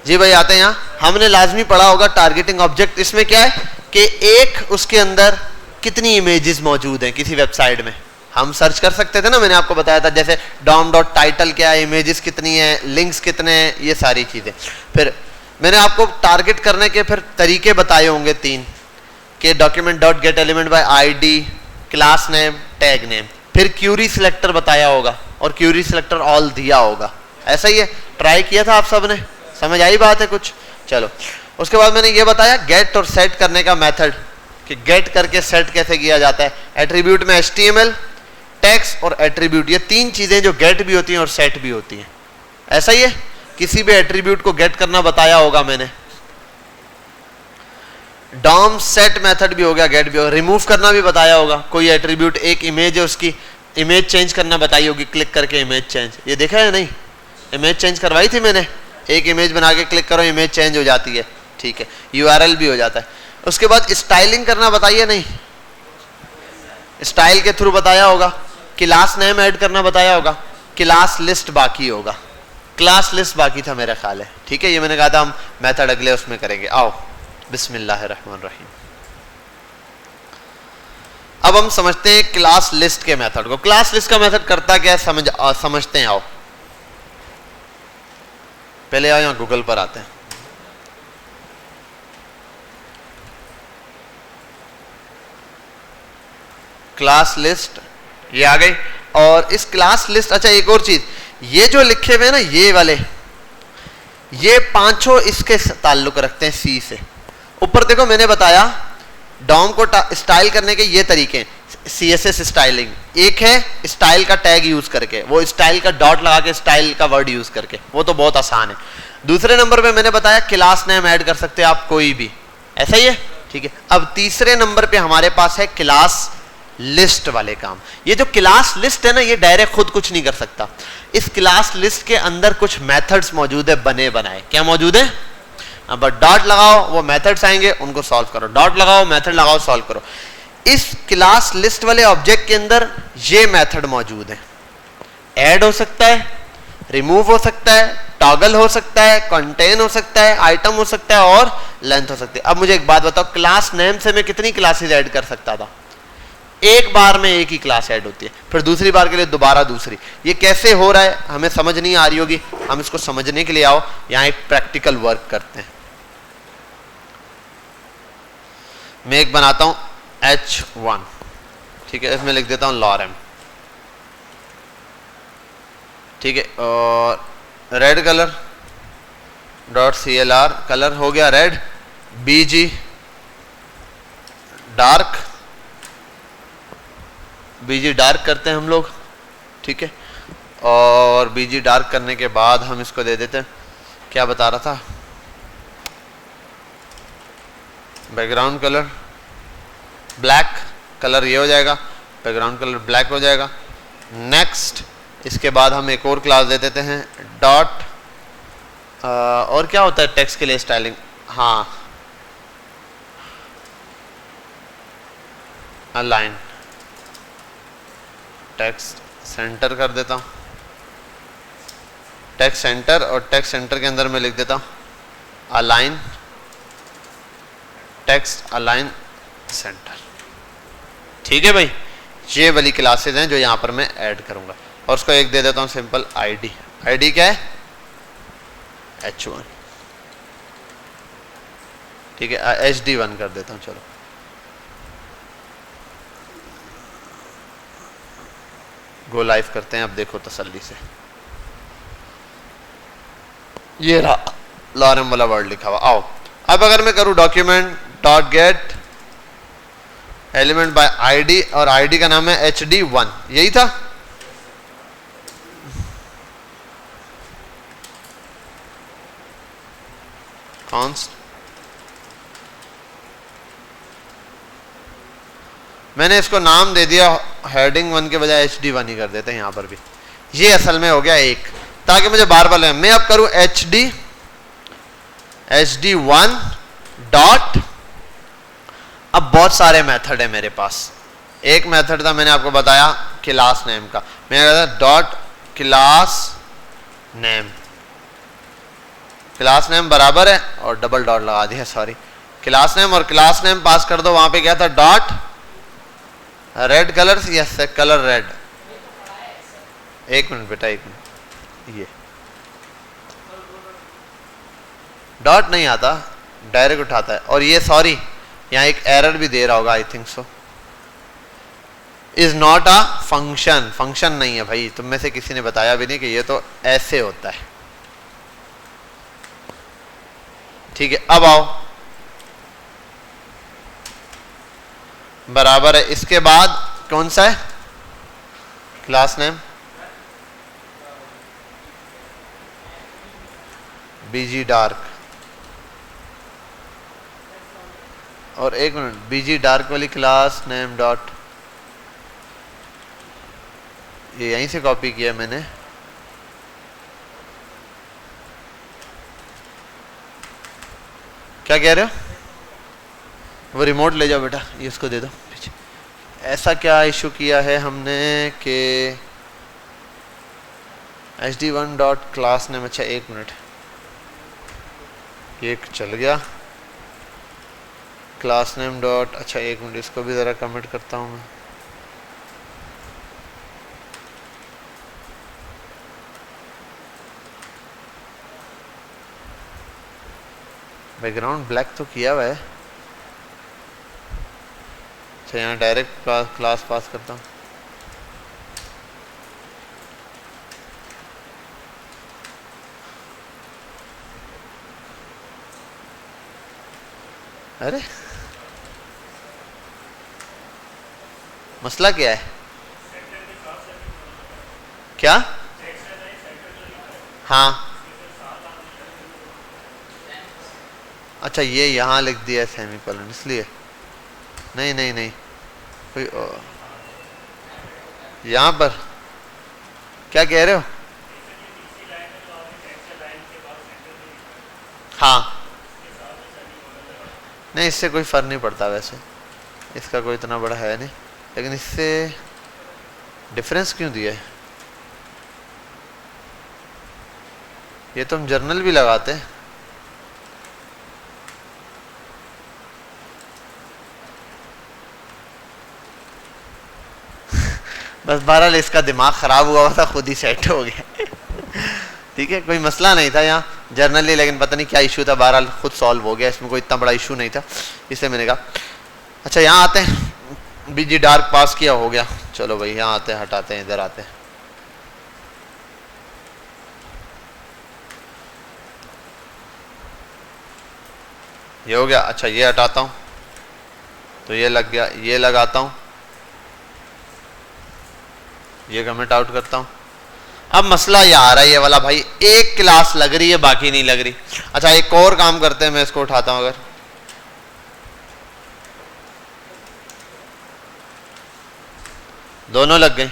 जी भाई आते हैं यहाँ। हमने लाजमी पढ़ा होगा टारगेटिंग ऑब्जेक्ट। इसमें क्या है कि एक उसके अंदर कितनी इमेजेस मौजूद हैं किसी वेबसाइट में, हम सर्च कर सकते थे ना, मैंने आपको बताया था, जैसे dom.title क्या है, इमेजेस कितनी है, लिंक्स कितने हैं, ये सारी चीजें। फिर मैंने आपको टारगेट करने के फिर तरीके बताए होंगे 3 कि document.getElement by ID, class name, tag name. फिर क्यूरी सिलेक्टर बताया होगा और क्यूरी सिलेक्टर ऑल दिया होगा। ऐसा ही है, ट्राई किया था आप सबने, समझ आई बात है कुछ? चलो उसके बाद मैंने ये बताया गेट और सेट करने का मेथड कि गेट करके सेट कैसे किया जाता है। एट्रीब्यूट में HTML, टेक्स्ट और एट्रीब्यूट, ये 3 चीजें जो गेट भी होती हैं और सेट भी होती हैं। ऐसा ही है, किसी भी एट्रीब्यूट को गेट करना बताया होगा मैंने। डॉम सेट मेथड भी हो गया, गेट भी होगा। रिमूव करना भी बताया होगा। कोई एट्रीब्यूट, एक इमेज है, उसकी इमेज चेंज करना बताई होगी, क्लिक करके इमेज चेंज। ये देखा है नहीं, इमेज चेंज करवाई थी मैंने। एक इमेज बना के क्लिक करो, इमेज चेंज हो जाती है, ठीक है। URL भी हो जाता है। उसके बाद स्टाइलिंग करना बताइए नहीं, स्टाइल के थ्रू बताया होगा। क्लास नेम ऐड करना बताया होगा। क्लास लिस्ट बाकी होगा, क्लास लिस्ट बाकी था मेरा ख्याल है, ठीक है। ये मैंने कहा था हम मेथड अगले उसमें करेंगे। आओ बिस्मिल्लाहिर्रहमानिर्रहीम। अब हम समझते हैं क्लास लिस्ट के मेथड को। क्लास लिस्ट का मेथड करता क्या है समझते हैं। आओ पहले आओ यहाँ गूगल पर आते हैं। क्लास लिस्ट ये आ गई। और इस क्लास लिस्ट, अच्छा एक और चीज, ये जो लिखे हुए हैं ना ये वाले, ये 5 इसके ताल्लुक रखते हैं सी से। ऊपर देखो मैंने बताया डॉम को स्टाइल करने के ये तरीके हैं। CSS स्टाइलिंग एक है, स्टाइल का टैग यूज करके, वो स्टाइल का डॉट लगा के स्टाइल का वर्ड यूज करके, वो तो बहुत आसान है। दूसरे नंबर पे मैंने बताया क्लास नेम ऐड कर सकते हैं आप कोई भी, ऐसा ही है, ठीक है। अब तीसरे नंबर पे हमारे पास है क्लास लिस्ट वाले काम। ये जो क्लास लिस्ट है ना, ये डायरेक्ट खुद कुछ नहीं कर सकता। इस क्लास लिस्ट के अंदर कुछ मेथड्स मौजूद है, बने बनाए। क्या मौजूद है? अब डॉट लगाओ, वो मेथड्स आएंगे, उनको सॉल्व करो। डॉट लगाओ, मेथड लगाओ, सॉल्व करो। इस क्लास लिस्ट वाले ऑब्जेक्ट के अंदर ये मेथड मौजूद है। ऐड हो सकता है, रिमूव हो सकता है, टॉगल हो सकता है, कंटेन हो सकता है, आइटम हो सकता है और लेंथ हो सकती है। अब मुझे एक बात बताओ, क्लास नेम से मैं कितनी क्लासेस ऐड कर सकता था? एक बार में एक ही क्लास ऐड होती है, फिर दूसरी बार के लिए दोबारा दूसरी। ये कैसे हो रहा है हमें समझ नहीं आ रही होगी, हम इसको समझने के लिए आओ यहां एक प्रैक्टिकल वर्क करते हैं। मैं एक बनाता हूं H1, ठीक है, इसमें लिख देता हूं lorem, ठीक है। और रेड कलर .clr, कलर हो गया red. BG dark, BG dark करते हैं हम लोग, ठीक है। और BG डार्क करने के बाद हम इसको दे देते हैं, क्या बता रहा था, बैकग्राउंड कलर ब्लैक, कलर ये हो जाएगा, बैकग्राउंड कलर ब्लैक हो जाएगा। नेक्स्ट, इसके बाद हम एक और क्लास दे देते हैं डॉट, और क्या होता है टेक्स्ट के लिए स्टाइलिंग, हाँ अलाइन, टेक्स्ट सेंटर कर देता हूं, टेक्स्ट सेंटर, और टेक्स्ट सेंटर के अंदर मैं लिख देता हूं अलाइन, टेक्स्ट अलाइन सेंटर, ठीक है भाई। ये वाली क्लासेस हैं जो यहां पर मैं ऐड करूंगा। और उसको एक दे देता हूं सिंपल ID। ID क्या है? H1, ठीक है। HD1 कर देता हूं, चलो गो लाइव करते हैं। अब देखो तसल्ली से, ये रहा lorem वाला वर्ड लिखा हुआ। आओ अब अगर मैं करूं document dot gate element by ID, और ID का नाम है HD1, यही था। कॉन्स्ट, मैंने इसको नाम दे दिया हेडिंग 1 के बजाय HD1 ही कर देते हैं यहां पर भी। ये असल में हो गया एक, ताकि मुझे बार बार लगे। मैं अब करूं HD1 डॉट, अब बहुत सारे मेथड है मेरे पास। एक मेथड था मैंने आपको बताया क्लास नेम का, मैं कहता dot class name, class name बराबर है और डबल डॉट लगा दिया, सॉरी, क्लास नेम और क्लास नेम पास कर दो। वहां पे क्या था, dot red colour, yes colour red. एक मिनट बेटा, एक मिनट, ये डॉट नहीं आता, डायरेक्ट उठाता है। और ये सॉरी यहाँ एक एरर भी दे रहा होगा, I think so, is not a function. Function नहीं है भाई, तुम में से किसी ने बताया भी नहीं कि ये तो ऐसे होता है। ठीक है, अब आओ, बराबर है, इसके बाद कौन सा है, क्लास नेम बीजी डार्क, और एक मिनट, बीजी डार्क वाली क्लास नेम डॉट, ये यहीं से कॉपी किया मैंने, क्या कह रहे हो, वो रिमोट ले जाओ बेटा, ये उसको दे दो पीछे। ऐसा क्या इशू किया है हमने कि hd1 डॉट क्लास नेम, अच्छा एक मिनट, ये चल गया, क्लास नेम डॉट, अच्छा एक मिनट, इसको भी ज़रा कमेंट करता हूँ मैं। बैकग्राउंड ब्लैक तो किया हुआ है, अच्छा यहाँ डायरेक्ट क्लास पास करता हूँ। अरे मसला क्या है, क्या, हाँ अच्छा ये यहाँ लिख दिया है सेमीकोलन, इसलिए नहीं नहीं नहीं, कोई यहाँ पर क्या कह रहे हो, हाँ नहीं इससे कोई फर्क नहीं पड़ता, वैसे इसका कोई इतना बड़ा है नहीं, लेकिन इससे डिफरेंस क्यों दिया है, ये तो हम जर्नल भी लगाते हैं। बस बहरहाल इसका दिमाग खराब हुआ था, खुद ही सेट हो गया। ठीक है, कोई मसला नहीं था यहाँ जर्नली, लेकिन पता नहीं क्या इशू था, बहरहाल खुद सॉल्व हो गया, इसमें कोई इतना बड़ा इशू नहीं था, इसलिए मैंने कहा। अच्छा यहाँ आते हैं, बीजी डार्क पास किया, हो गया, चलो भाई यहाँ आते हैं, हटाते हैं, इधर आते हैं, ये हो गया। अच्छा ये हटाता हूँ तो ये लग गया, ये लगाता हूँ, ये कमेंट आउट करता हूँ। अब मसला ये आ रहा है, ये वाला भाई एक क्लास लग रही है बाकी नहीं लग रही। अच्छा एक और काम करते हैं, मैं इसको उठाता हूँ, अगर दोनों लग गए,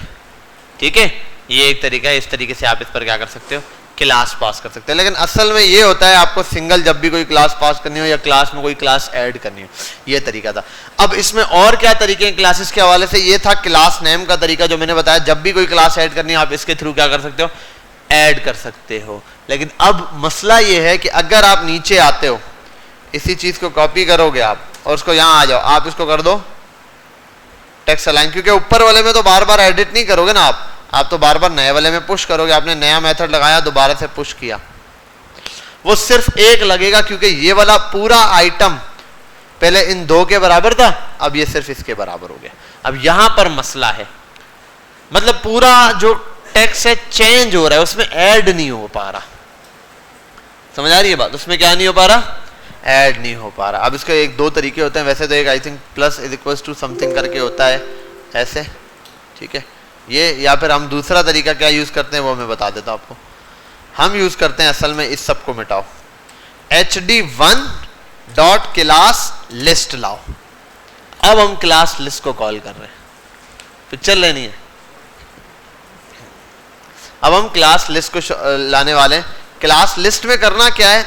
ठीक है, ये एक तरीका है, इस तरीके से आप इस पर क्या कर सकते हो, क्लास पास कर सकते हैं। लेकिन असल में ये होता है आपको सिंगल जब भी कोई क्लास पास करनी हो या क्लास में कोई क्लास ऐड करनी हो, ये तरीका था। अब इसमें और क्या तरीके हैं क्लासेस के हवाले से, ये था क्लास नेम का तरीका जो मैंने बताया, जब भी कोई क्लास ऐड करनी है आप इसके थ्रू क्या कर सकते हो, ऐड कर सकते हो। लेकिन अब मसला ये है कि अगर आप नीचे आते हो, इसी चीज को कॉपी करोगे आप और उसको यहाँ आ जाओ, आप इसको कर दो टेक्स्ट अलाइन, क्योंकि ऊपर वाले में तो बार बार एडिट नहीं करोगे ना आप तो बार बार नए वाले में पुश करोगे। आपने नया मेथड लगाया, दोबारा से पुश किया, वो सिर्फ एक लगेगा, क्योंकि ये वाला पूरा आइटम पहले इन दो के बराबर था, अब ये सिर्फ इसके बराबर हो गया। अब यहां पर मसला है, मतलब पूरा जो टेक्स्ट है चेंज हो रहा है, उसमें ऐड नहीं हो पा रहा। समझ आ रही है बात, उसमें क्या नहीं हो पा रहा, ऐड नहीं हो पा रहा। अब इसके एक दो तरीके होते हैं, वैसे तो एक I think plus is equals to something करके होता है ऐसे, ठीक है ये, या फिर हम दूसरा तरीका क्या यूज करते हैं वो मैं बता देता हूं आपको। हम यूज करते हैं असल में, इस सब को मिटाओ, hd1 डॉट क्लास लिस्ट लाओ। अब हम क्लास लिस्ट को कॉल कर रहे हैं, पिक्चर लेनी है, अब हम क्लास लिस्ट को लाने वाले हैं। क्लास लिस्ट में करना क्या है,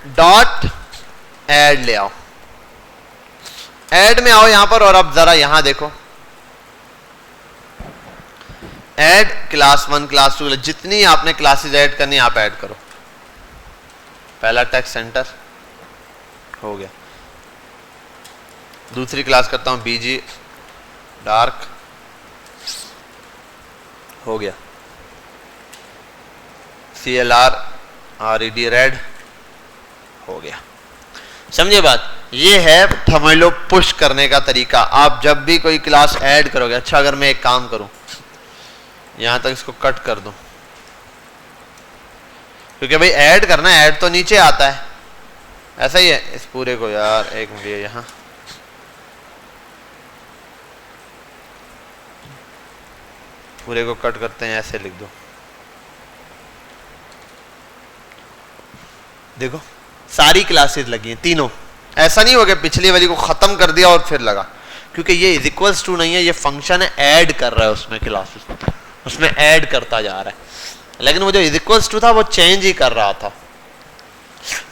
डॉट ऐड ले आओ, ऐड में आओ यहां पर, और अब जरा यहां देखो, ऐड क्लास 1 क्लास 2, जितनी आपने क्लासेस ऐड करनी आप ऐड करो। पहला टेक्स्ट सेंटर हो गया। दूसरी क्लास करता हूं बीजी डार्क हो गया। CLR RED रेड हो गया। समझे बात? ये है समझ लो पुश करने का तरीका। आप जब भी कोई क्लास ऐड करोगे, अच्छा अगर मैं एक काम करूं, यहां तक इसको कट कर दूं, क्योंकि भाई ऐड करना है, ऐड तो नीचे आता है, ऐसा ही है। इस पूरे को यार एक मिनट, यहां पूरे को कट करते हैं, ऐसे लिख दो। देखो सारी क्लासेस लगी हैं तीनों। ऐसा नहीं हो गया पिछली वाली को खत्म कर दिया और फिर लगा, क्योंकि ये इज इक्वल्स टू नहीं है, ये फंक्शन है, ऐड कर रहा है उसमें क्लासेस, उसमें ऐड करता जा रहा है। लेकिन वो जो इज इक्वल्स टू था वो चेंज ही कर रहा था।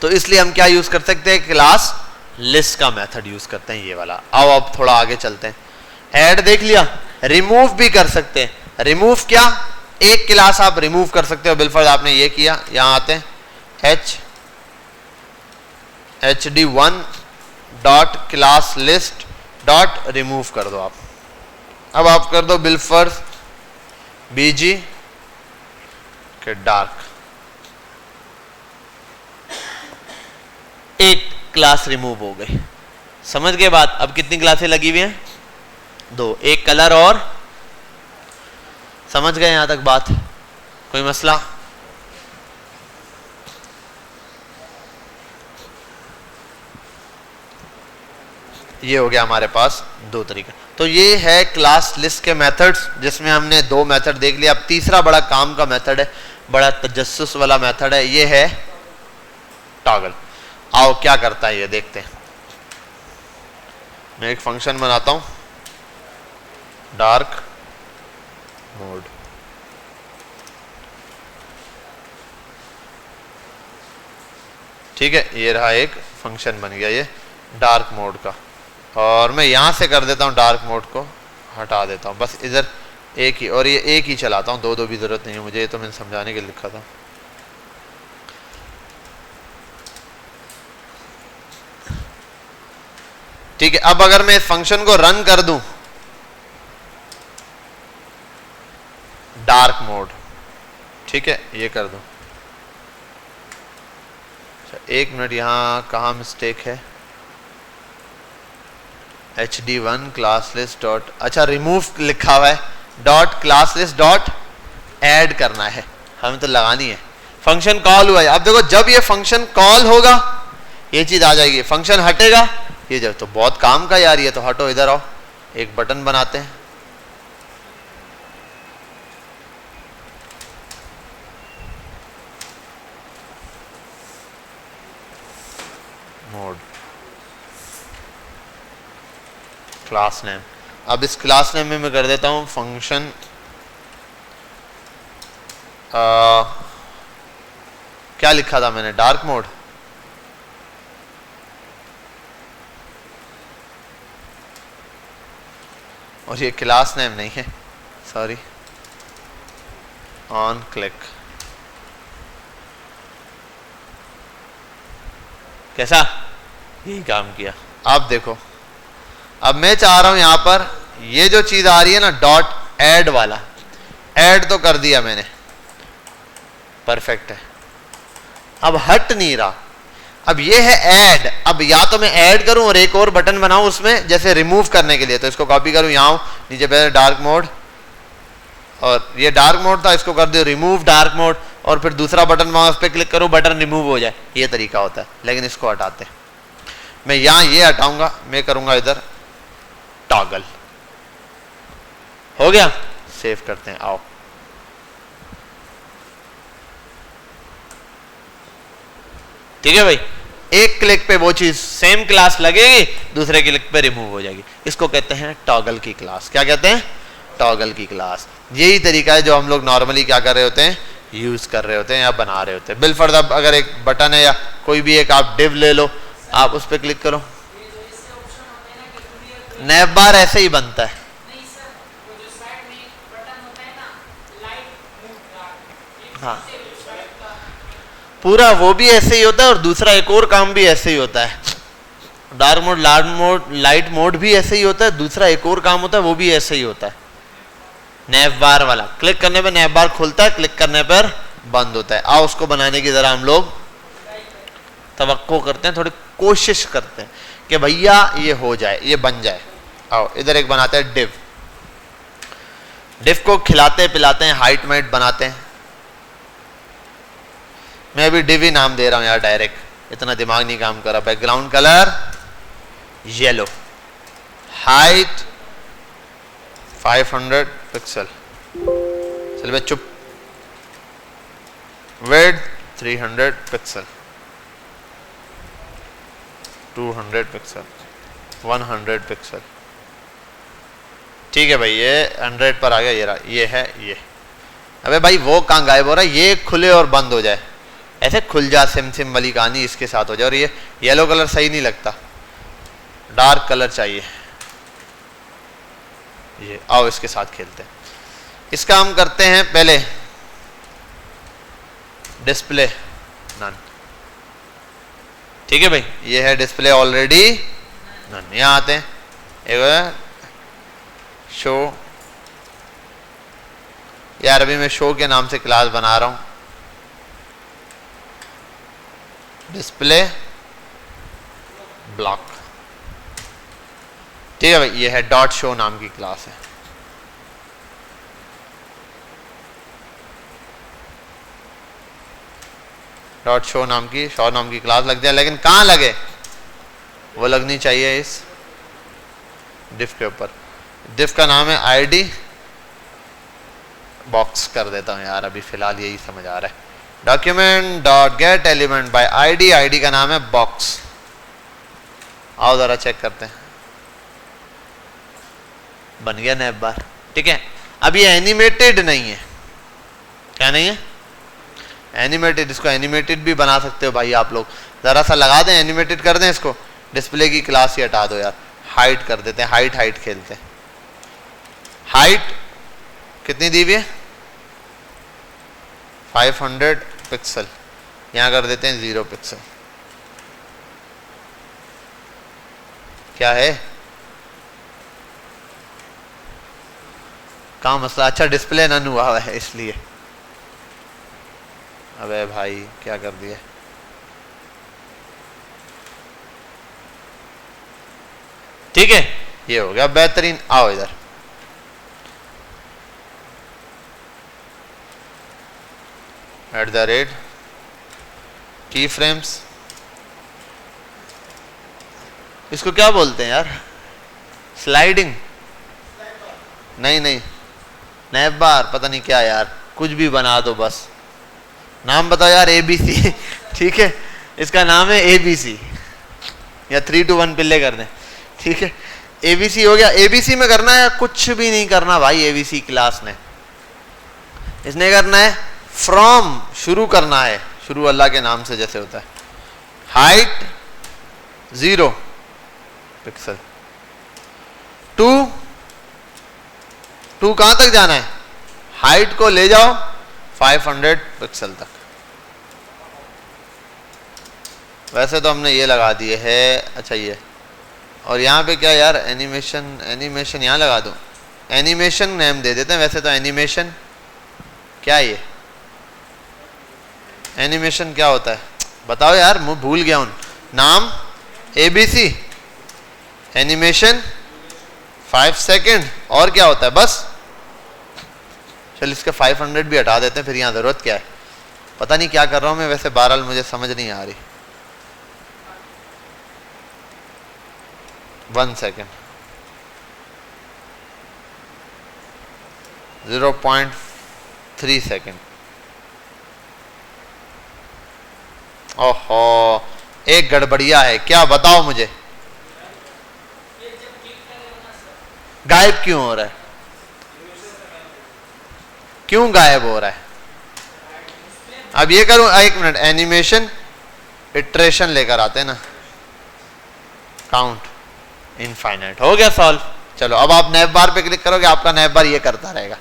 तो इसलिए हम क्या यूज कर सकते हैं, क्लास लिस्ट का मेथड यूज करते हैं, ये वाला। आओ अब थोड़ा आगे चलते हैं। ऐड देख लिया, रिमूव भी कर सकते हैं। रिमूव क्या, एक क्लास आप रिमूव कर सकते हो। बिलफर्ज आपने ये किया, यहां आते हैं hd1 dot class list dot remove कर दो आप। अब आप कर दो बिलफर्ज बीजी के डार्क, एक क्लास रिमूव हो गई। समझ गए बात? अब कितनी क्लासें लगी हुई हैं, 2, एक कलर और। समझ गए यहां तक बात? कोई मसला? ये हो गया हमारे पास 2 तरीका। तो ये है क्लास लिस्ट के मेथड्स, जिसमें हमने 2 मेथड देख लिया। अब तीसरा बड़ा काम का मेथड है, बड़ा तजस्सुस वाला मेथड है, ये है टॉगल। आओ क्या करता है ये देखते हैं। मैं एक फंक्शन बनाता हूं, डार्क मोड। ठीक है, ये रहा एक फंक्शन बन गया ये डार्क मोड का। और मैं यहां से कर देता हूं, डार्क मोड को हटा देता हूं, बस इधर एक ही, और ये एक ही चलाता हूं, 2 भी जरूरत नहीं है मुझे, ये तो मैंने समझाने के लिए लिखा था। ठीक है, अब अगर मैं इस फंक्शन को रन कर दूं, डार्क मोड, ठीक है, ये कर दूं। एक मिनट, यहां कहां मिस्टेक है, hd1 क्लास लिस्ट डॉट, अच्छा रिमूव लिखा हुआ है, dot class list dot add करना है, हमें तो लगानी है। फंक्शन कॉल हुआ है। अब देखो जब ये फंक्शन कॉल होगा ये चीज आ जाएगी, फंक्शन हटेगा ये जब, तो बहुत काम का यार ये तो। हटो इधर आओ, एक बटन बनाते हैं। Mode class name. अब इस क्लास नेम में मैं कर देता हूं फंक्शन क्या लिखा था मैंने, डार्क मोड। और ये क्लास नेम नहीं है, सॉरी, ऑन क्लिक। कैसा, यही काम किया। आप देखो, अब मैं चाह रहा हूं यहां पर ये जो चीज आ रही है ना, डॉट ऐड वाला, ऐड तो कर दिया मैंने, परफेक्ट है। अब हट नहीं रहा, अब ये है ऐड। अब या तो मैं ऐड करूं और एक और बटन बनाऊं उसमें, जैसे रिमूव करने के लिए, तो इसको कॉपी करूं, यहां नीचे पहले डार्क मोड, और ये डार्क मोड था, इसको कर दो रिमूव डार्क मोड, और फिर दूसरा बटन वहां उस पर क्लिक करूं, बटन रिमूव हो जाए। ये तरीका होता है, लेकिन इसको हटाते हैं। मैं यहां ये हटाऊंगा, मैं करूंगा इधर टॉगल। हो गया, सेव करते हैं। आओ ठीक है भाई, एक क्लिक पे वो चीज सेम क्लास लगेगी, दूसरे क्लिक पे रिमूव हो जाएगी। इसको कहते हैं टॉगल की क्लास। क्या कहते हैं, टॉगल की क्लास। यही तरीका है जो हम लोग नॉर्मली क्या कर रहे होते हैं, यूज कर रहे होते हैं या बना रहे होते हैं। बिलफर्ज अब अगर एक बटन है या कोई भी एक आप डिव ले लो, आप उस पर क्लिक करो, नैव बार ऐसे ही बनता है। हाँ पूरा वो भी ऐसे ही होता है और दूसरा एक और काम भी ऐसे ही होता है। डार्क मोड, लाइट मोड भी ऐसे ही होता है, दूसरा एक और काम होता है वो भी ऐसे ही होता है। नैव बार वाला क्लिक करने पर नैव बार खुलता है, क्लिक करने पर बंद होता है। आओ उसको बनाने की जरा हम लोग तवक्को करते हैं, थोड़ी कोशिश करते हैं कि भैया ये हो जाए, ये बन जाए। आओ इधर एक बनाते हैं डिव। डिव को खिलाते पिलाते हैं, हाइट माइट बनाते हैं। मैं अभी डिव ही नाम दे रहा हूं यार डायरेक्ट, इतना दिमाग नहीं काम कर रहा। Background colour yellow, height 500 pixel, चल मैं चुप। Width 300 pixel, 200 pixel, 100 pixel. ठीक है भाई, ये 100 पर आ गया। ये रहा, ये है ये। अबे भाई वो कहाँ गायब हो रहा है? ये खुले और बंद हो जाए, ऐसे खुल जा सिम सिम वाली कहानी इसके साथ हो जाए। और ये येलो कलर सही नहीं लगता, डार्क कलर चाहिए। ये आओ इसके साथ खेलते हैं। इसका हम करते हैं पहले डिस्प्ले नन। ठीक है भाई, ये है डिस्प्ले ऑलरेडी नन। यहां आते हैं, एक शो। यार अभी मैं शो के नाम से क्लास बना रहा हूं, डिस्प्ले ब्लॉक। ठीक है भाई, ये है डॉट शो नाम की क्लास है। डॉट शो नाम की क्लास लग जाए, लेकिन कहां लगे? वो लगनी चाहिए इस डिफ के ऊपर। डिफ का नाम है आईडी बॉक्स कर देता हूं यार, अभी फिलहाल यही समझ आ रहा है। Document dot gate element by ID, ID का नाम है बॉक्स। आओ जरा चेक करते हैं, बन गया नैव बार। ठीक है, अब ये एनिमेटेड नहीं है। क्या नहीं है? एनिमेटेड। इसको एनिमेटेड भी बना सकते हो भाई आप लोग, जरा सा लगा दें, एनिमेटेड कर दें इसको। डिस्प्ले की क्लास ही हटा दो यार, हाइट कर देते हैं, हाइट खेलते हैं। हाइट कितनी दी हुई है? 500 पिक्सल। यहां कर देते हैं 0 पिक्सल। क्या है कहाँ मसला? अच्छा डिस्प्ले नन हुआ है इसलिए। अबे भाई क्या कर दिया? ठीक है, ये हो गया बेहतरीन। आओ इधर, @ की फ्रेम्स। इसको क्या बोलते हैं यार? स्लाइडिंग? नहीं, नैव बार, पता नहीं क्या यार, कुछ भी बना दो बस। नाम बताओ यार, ABC। ठीक है, इसका नाम है ABC, या 3 to 1 पिल्ले कर दें। ठीक है, ABC हो गया। ABC में करना है, कुछ भी नहीं करना भाई। ABC क्लास ने इसने करना है फ्रॉम, शुरू करना है। शुरू अल्लाह के नाम से जैसे होता है। हाइट 0 पिक्सल, 2 कहां तक जाना है? हाइट को ले जाओ 500 पिक्सल तक। वैसे तो हमने ये लगा दिए है। अच्छा ये, और यहाँ पे क्या यार, एनिमेशन यहाँ लगा दो। एनिमेशन नेम दे देते हैं वैसे तो। एनिमेशन क्या है? ये एनिमेशन क्या होता है बताओ यार, मैं भूल गया हूँ नाम। ABC animation 5 second. और क्या होता है? बस चल इसके 500 भी हटा देते हैं, फिर यहाँ जरूरत क्या है? पता नहीं क्या कर रहा हूं मैं वैसे, बहरहाल मुझे समझ नहीं आ रही। 1 सेकेंड, 0.3 सेकेंड। ओहो, एक गड़बड़िया है। क्या बताओ मुझे? गायब क्यों हो रहा है? क्यों गायब हो रहा है? अब ये करूं, एक मिनट, एनिमेशन इटरेशन लेकर आते हैं ना, काउंट इनफाइनाइट। हो गया सॉल्व। चलो अब आप नैव बार पे क्लिक करोगे, आपका नैव बार ये करता रहेगा।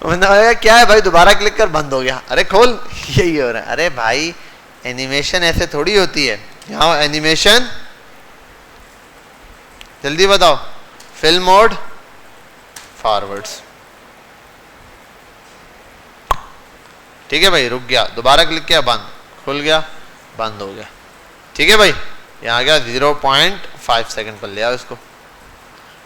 मैंने क्या है भाई, दोबारा क्लिक कर, बंद हो गया, अरे खोल, यही हो रहा है। अरे भाई एनिमेशन ऐसे थोड़ी होती है, यहाँ एनिमेशन, जल्दी बताओ, फिल्म मोड, फॉरवर्ड्स, ठीक है भाई, रुक गया, दोबारा क्लिक किया, बंद, खुल गया, बंद हो गया, ठीक है भाई, यहाँ आ गया 0.5 सेकंड पर ले आओ इसको।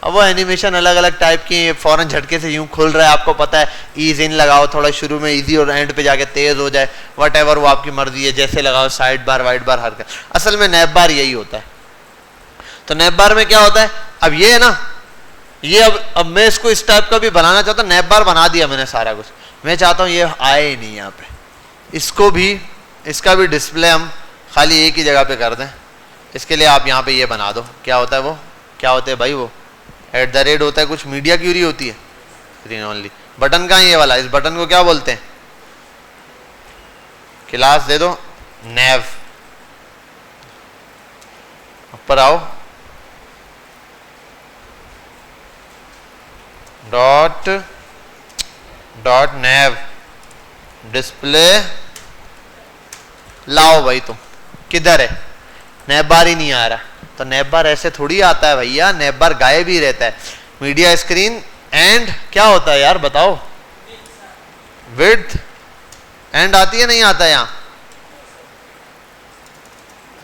अब वो एनिमेशन अलग अलग टाइप की, फौरन झटके से यूं खुल रहा है, आपको पता है, ईज इन लगाओ, थोड़ा शुरू में इजी और एंड पे जाके तेज हो जाए, वट एवर, वो आपकी मर्जी है, जैसे लगाओ, साइड बार, वाइड बार, हर का। असल में नैप बार यही होता है। तो नैप बार में क्या होता है, अब ये है ना, ये अब मैं इसको इस टाइप का भी बनाना चाहता हूँ, नैप बार बना दिया मैंने सारा कुछ, मैं चाहता हूँ ये आए ही नहीं यहाँ पे, इसको भी, इसका भी डिस्प्ले हम खाली एक ही जगह पे कर दें। इसके लिए आप यहाँ पे ये बना दो, क्या होता है वो, क्या होते हैं भाई वो, @ होता है, कुछ मीडिया क्यूरी होती है, स्क्रीन ओनली। बटन का ये वाला, इस बटन को क्या बोलते हैं, क्लास दे दो नैव, ऊपर आओ, डॉट नैव डिस्प्ले, लाओ भाई, तुम किधर है, नैप बार ही नहीं आ रहा। तो नैप बार ऐसे थोड़ी आता है भैया, नैप बार गायब ही रहता है। मीडिया स्क्रीन एंड क्या होता है यार बताओ, विड्थ एंड आती है, नहीं आता है यहाँ,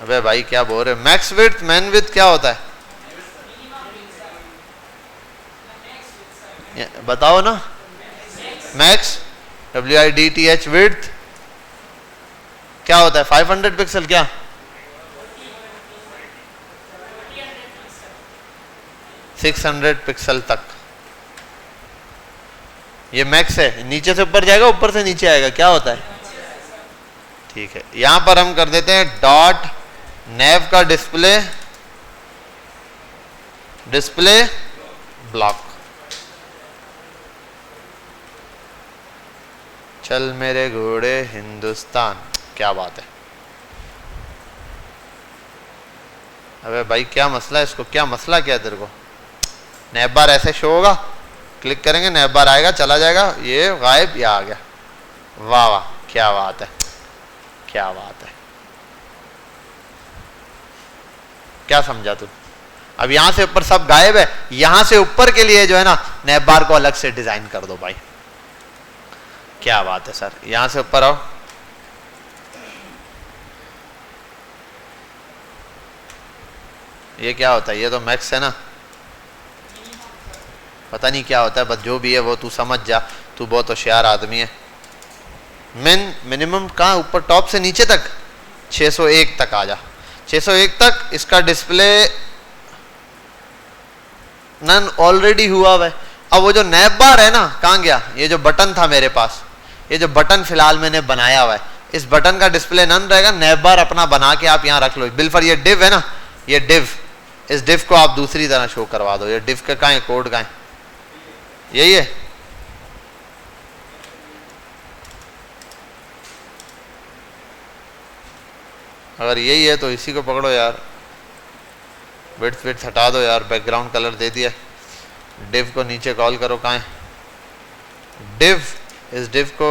अबे भाई क्या बोल रहे, मैक्स विड्थ, मैन विड्थ क्या होता है, बताओ ना, मैक्स, WIDTH विड्थ क्या होता है, 500 पिक्सल, क्या 600 पिक्सल तक, ये मैक्स है, नीचे से ऊपर जाएगा, ऊपर से नीचे आएगा, क्या होता है, ठीक है। यहां पर हम कर देते हैं डॉट नैव का डिस्प्ले, डिस्प्ले ब्लॉक, चल मेरे घोड़े हिंदुस्तान, क्या बात है। अबे भाई क्या मसला है इसको, क्या मसला क्या है तेरे को, नैप बार ऐसे शो होगा, क्लिक करेंगे नैप बार आएगा, चला जाएगा, ये गायब, या आ गया, वाह वाह क्या बात है, क्या बात है, क्या समझा तू। अब यहां से ऊपर सब गायब है, यहां से ऊपर के लिए जो है ना, नैप बार को अलग से डिजाइन कर दो भाई, क्या बात है सर। यहां से ऊपर आओ, ये क्या होता है, ये तो मैक्स है ना, पता नहीं क्या होता है, बस जो भी है वो तू समझ जा, तू बहुत होशियार आदमी है। मिनिमम कहाँ, ऊपर टॉप से नीचे तक 601 तक आ जा, 601 तक, इसका डिस्प्ले नन ऑलरेडी हुआ है। अब वो जो नैप बार है ना, कहाँ गया, ये जो बटन था मेरे पास, ये जो बटन फिलहाल मैंने बनाया हुआ है, इस बटन का डिस्प्ले नन रहेगा, नैप बार अपना बना के आप यहाँ रख लो। बिल्फर ये डिव है ना, ये डिव, इस डिव को आप दूसरी तरह शो करवा दो। ये डिव का कहाँ है, कोड कहाँ है, यही है, अगर यही है तो इसी को पकड़ो यार, विड्थ विड्थ हटा दो यार, बैकग्राउंड कलर दे दिया, डिव को नीचे कॉल करो, कहाँ है डिव, इस डिव को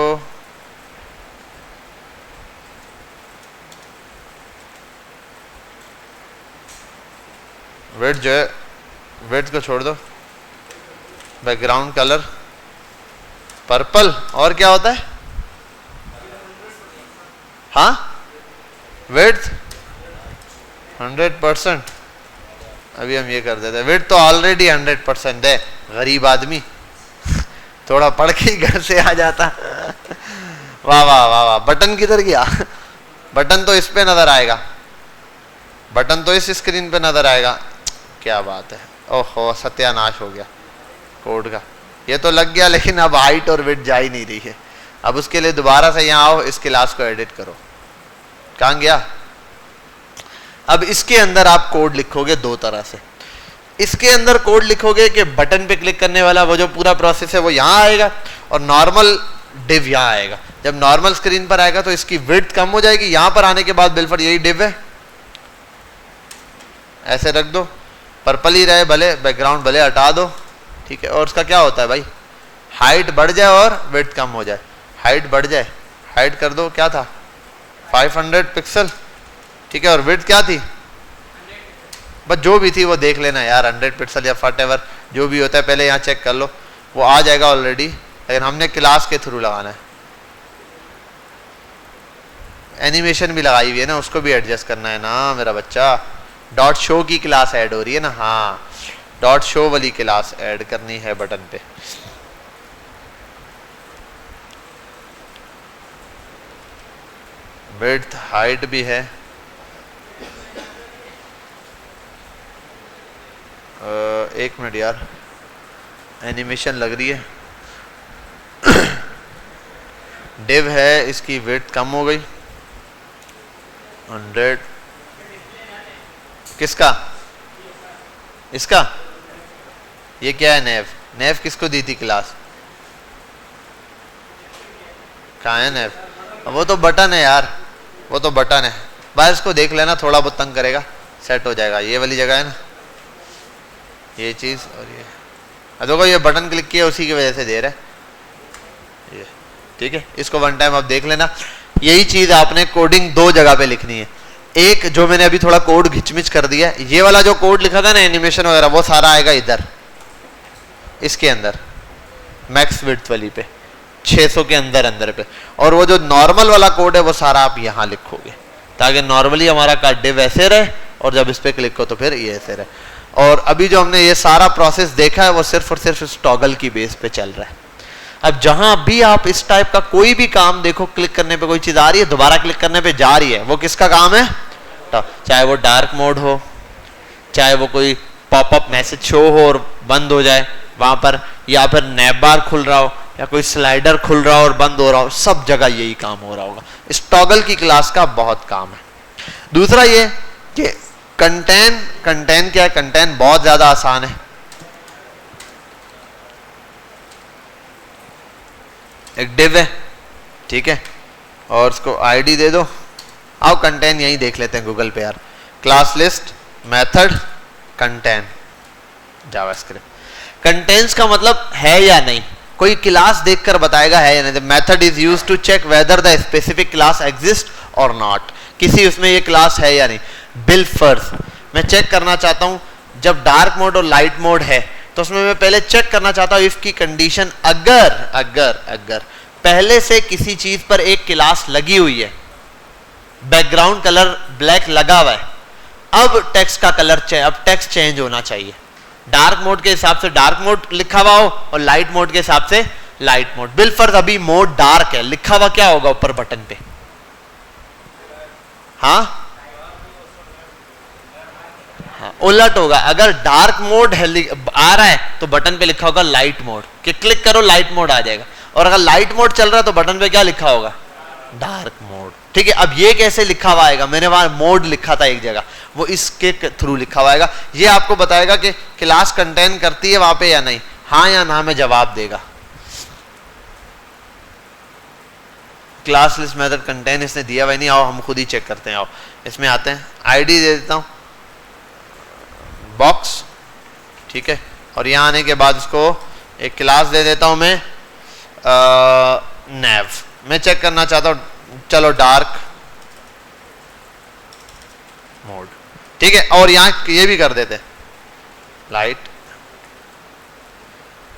विड्थ जो है, विड्थ को छोड़ दो, बैकग्राउंड कलर पर्पल, और क्या होता है, हाँ विड्थ 100%, अभी हम ये कर देते हैं, विड्थ तो ऑलरेडी 100% है, गरीब आदमी थोड़ा पढ़ के ही घर से आ जाता वाह वाह वाह वाह। बटन किधर गया, बटन तो इस पे नजर आएगा, बटन तो इस स्क्रीन पे नजर आएगा, क्या बात है, ओहो सत्यानाश हो गया कोड का, ये तो लग गया, लेकिन अब हाइट और विड्थ जा ही नहीं रही है। अब उसके लिए दोबारा से यहाँ आओ, इस क्लास को एडिट करो, कहाँ गया। अब इसके अंदर आप कोड लिखोगे दो तरह से, इसके अंदर कोड लिखोगे कि बटन पे क्लिक करने वाला वो जो पूरा प्रोसेस है वो यहाँ आएगा, और नॉर्मल डिव यहाँ आएगा। जब नॉर्मल स्क्रीन पर आएगा तो इसकी विड्थ कम हो जाएगी, यहाँ पर आने के बाद बिल्कुल यही डिव है, ऐसे रख दो, पर्पल ही रहे भले, बैकग्राउंड भले हटा दो, ठीक है। और उसका क्या होता है भाई, हाइट बढ़ जाए और विड्थ कम हो जाए, हाइट बढ़ जाए, हाइट कर दो, क्या था 500 पिक्सल, ठीक है, और विड्थ क्या थी, बस जो भी थी वो देख लेना यार, 100 पिक्सल या व्हाटएवर जो भी होता है, पहले यहाँ चेक कर लो, वो आ जाएगा ऑलरेडी, लेकिन हमने क्लास के थ्रू लगाना है। एनिमेशन भी लगाई हुई है ना, उसको भी एडजस्ट करना है ना मेरा बच्चा। डॉट शो की क्लास ऐड हो रही है ना, हाँ डॉट शो वाली क्लास ऐड करनी है बटन पे। विड्थ हाइट भी है, एक मिनट यार, एनिमेशन लग रही है। डिव है, इसकी विड्थ कम हो गई 100, किसका, इसका, ये क्या है नेव, नेव किसको दी थी क्लास, कहाँ है नेव, वो तो बटन है यार, वो तो बटन है, बस इसको देख लेना, थोड़ा बहुत तंग करेगा, सेट हो जाएगा, ये वाली जगह है ना ये चीज, और ये देखो ये बटन क्लिक किया उसी की वजह से दे रहा है ये, ठीक है, इसको वन टाइम आप देख लेना। यही चीज आपने कोडिंग दो जगह पे लिखनी है, एक जो मैंने अभी थोड़ा कोड घिचमिच कर दिया है, ये वाला जो कोड लिखा था ना एनिमेशन वगैरह, वो सारा आएगा इधर इसके अंदर मैक्स विड्थ वाली पे 600 के अंदर अंदर पे, और वो जो नॉर्मल वाला कोड है वो सारा आप यहाँ लिखोगे, ताकि नॉर्मली हमारा का डिव ऐसे रहे और जब इस पे क्लिक हो तो फिर ये ऐसे रहे। और अभी जो हमने ये सारा प्रोसेस देखा है वो सिर्फ और सिर्फ इस टॉगल की बेस पे चल रहा है। अब जहां भी आप इस टाइप का कोई भी काम देखो, क्लिक करने पे कोई चीज आ रही है, दोबारा क्लिक करने पे जा रही है, वो किसका काम है, चाहे वो डार्क मोड हो, चाहे वो कोई पॉपअप मैसेज शो हो और बंद हो जाए वहां पर, या फिर नैप बार खुल रहा हो, या कोई स्लाइडर खुल रहा हो और बंद हो रहा हो, सब जगह यही काम हो रहा होगा। इस टॉगल की क्लास का बहुत काम है। दूसरा ये कि कंटेन क्या है, कंटेन बहुत ज्यादा आसान है। एक डिव है, ठीक है, और उसको आईडी दे दो, आओ कंटेन यही देख लेते हैं गूगल पे यार, class list method contain JavaScript. Contents का मतलब है या नहीं, कोई क्लास देखकर बताएगा है या नहीं। The method is used to check whether the specific class exist और नॉट, किसी उसमें ये क्लास है या नहीं। बिल फर्स्ट, मैं चेक करना चाहता हूं जब डार्क मोड और लाइट मोड है तो उसमें मैं पहले चेक करना चाहता हूं इफ की कंडीशन अगर अगर अगर पहले से किसी चीज पर एक क्लास लगी हुई है, बैकग्राउंड कलर ब्लैक लगा हुआ है, अब टेक्स्ट का कलर अब टेक्स्ट चेंज होना चाहिए, डार्क मोड के हिसाब से डार्क मोड लिखा हुआ हो और लाइट मोड के हिसाब से लाइट मोड। बिल फर्ज अभी मोड डार्क है, लिखा हुआ क्या होगा ऊपर बटन पे, हाँ उलट होगा। अगर डार्क मोड है आ रहा है तो बटन पे लिखा होगा लाइट मोड, कि क्लिक करो लाइट मोड आ जाएगा, और अगर लाइट मोड चल रहा है तो बटन पे क्या लिखा होगा, डार्क मोड, ठीक है। अब ये कैसे लिखा हुआ आएगा, मैंने वहां मोड लिखा था एक जगह, वो इसके थ्रू लिखा हुआ आएगा। ये आपको बताएगा कि क्लास कंटेन करती है वहां पे या नहीं, हाँ या ना में जवाब देगा। क्लास लिस्ट मेथड कंटेन इसने दिया हुआ नहीं, आओ हम खुद ही चेक करते हैं। आओ इसमें आते हैं, आईडी दे देता हूं बॉक्स, ठीक है, और यहां आने के बाद इसको एक क्लास दे देता हूं मैं नैव। मैं चेक करना चाहता हूं, चलो डार्क मोड, ठीक है, और यहां ये भी कर देते लाइट,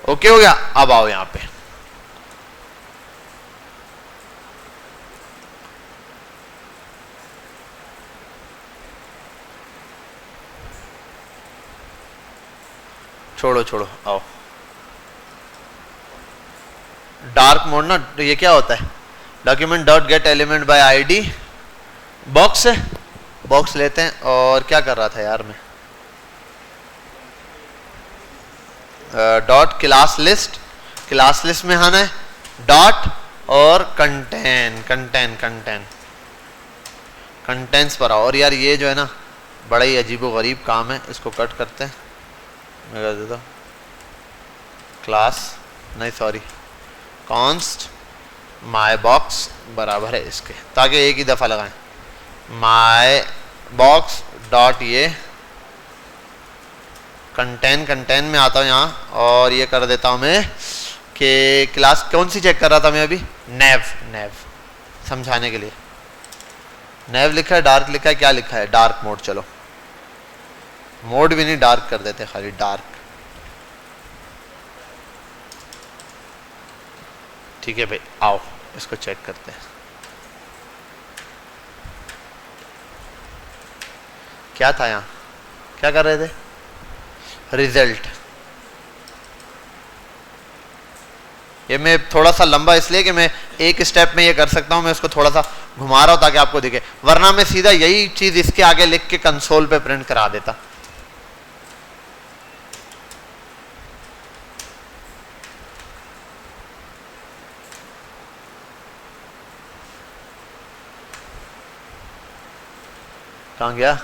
ओके हो गया। अब आओ यहां पे छोड़ो छोड़ो, आओ डार्क मोड ना, ये क्या होता है, document dot gate element by ID, box है, बॉक्स लेते हैं। और क्या कर रहा था यार मैं, dot class list, class list में आना है डॉट और कंटेन कंटेन कंटेन कंटेंट्स पर आओ। और यार ये जो है ना बड़ा ही अजीबो गरीब काम है, इसको कट करते हैं, मैं कर देता हूँ क्लास नहीं सॉरी कॉन्स्ट माई बॉक्स बराबर है इसके, ताकि एक ही दफ़ा लगाएं, माई बॉक्स डॉट ये कंटेन, कंटेन में आता हूँ यहाँ, और ये कर देता हूँ मैं कि क्लास कौन सी चेक कर रहा था मैं अभी, नेव, नेव समझाने के लिए। नेव लिखा है, डार्क लिखा है, क्या लिखा है, डार्क मोड। चलो मोड भी नहीं, डार्क कर देते, खाली डार्क। ठीक है भाई, आओ इसको चेक करते हैं। क्या था यहाँ, क्या कर रहे थे, रिजल्ट। ये मैं थोड़ा सा लंबा इसलिए कि मैं एक स्टेप में ये कर सकता हूँ, मैं उसको थोड़ा सा घुमा रहा हूँ ताकि आपको दिखे, वरना मैं सीधा यही चीज इसके आगे लिख के कंसोल पे प्रिंट करा देता। कहाँ गया,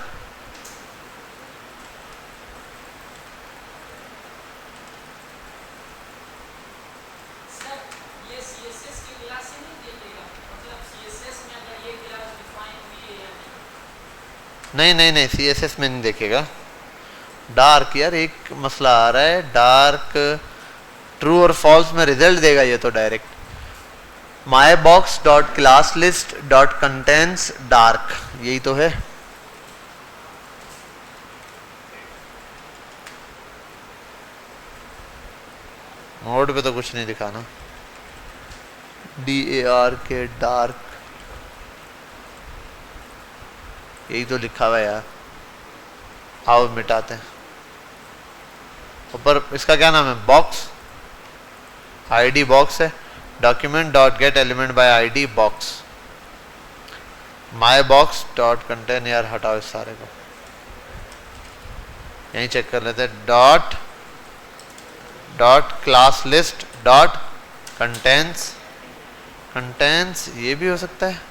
नहीं नहीं नहीं, CSS में नहीं देखेगा। डार्क यार एक मसला आ रहा है, डार्क ट्रू और फॉल्स में रिजल्ट देगा ये तो डायरेक्ट। माई box dot class list dot contents dark, यही तो है। मोड पे तो कुछ नहीं दिखा ना, DARK डार्क, यही तो लिखा हुआ है यार। आओ मिटाते हैं। ऊपर इसका क्या नाम है, बॉक्स, ID बॉक्स है, document dot gate element by ID box, my box dot contain, यार हटाओ इस सारे को, यहीं चेक कर लेते हैं। Dot dot class list dot contents, contents ये भी हो सकता है,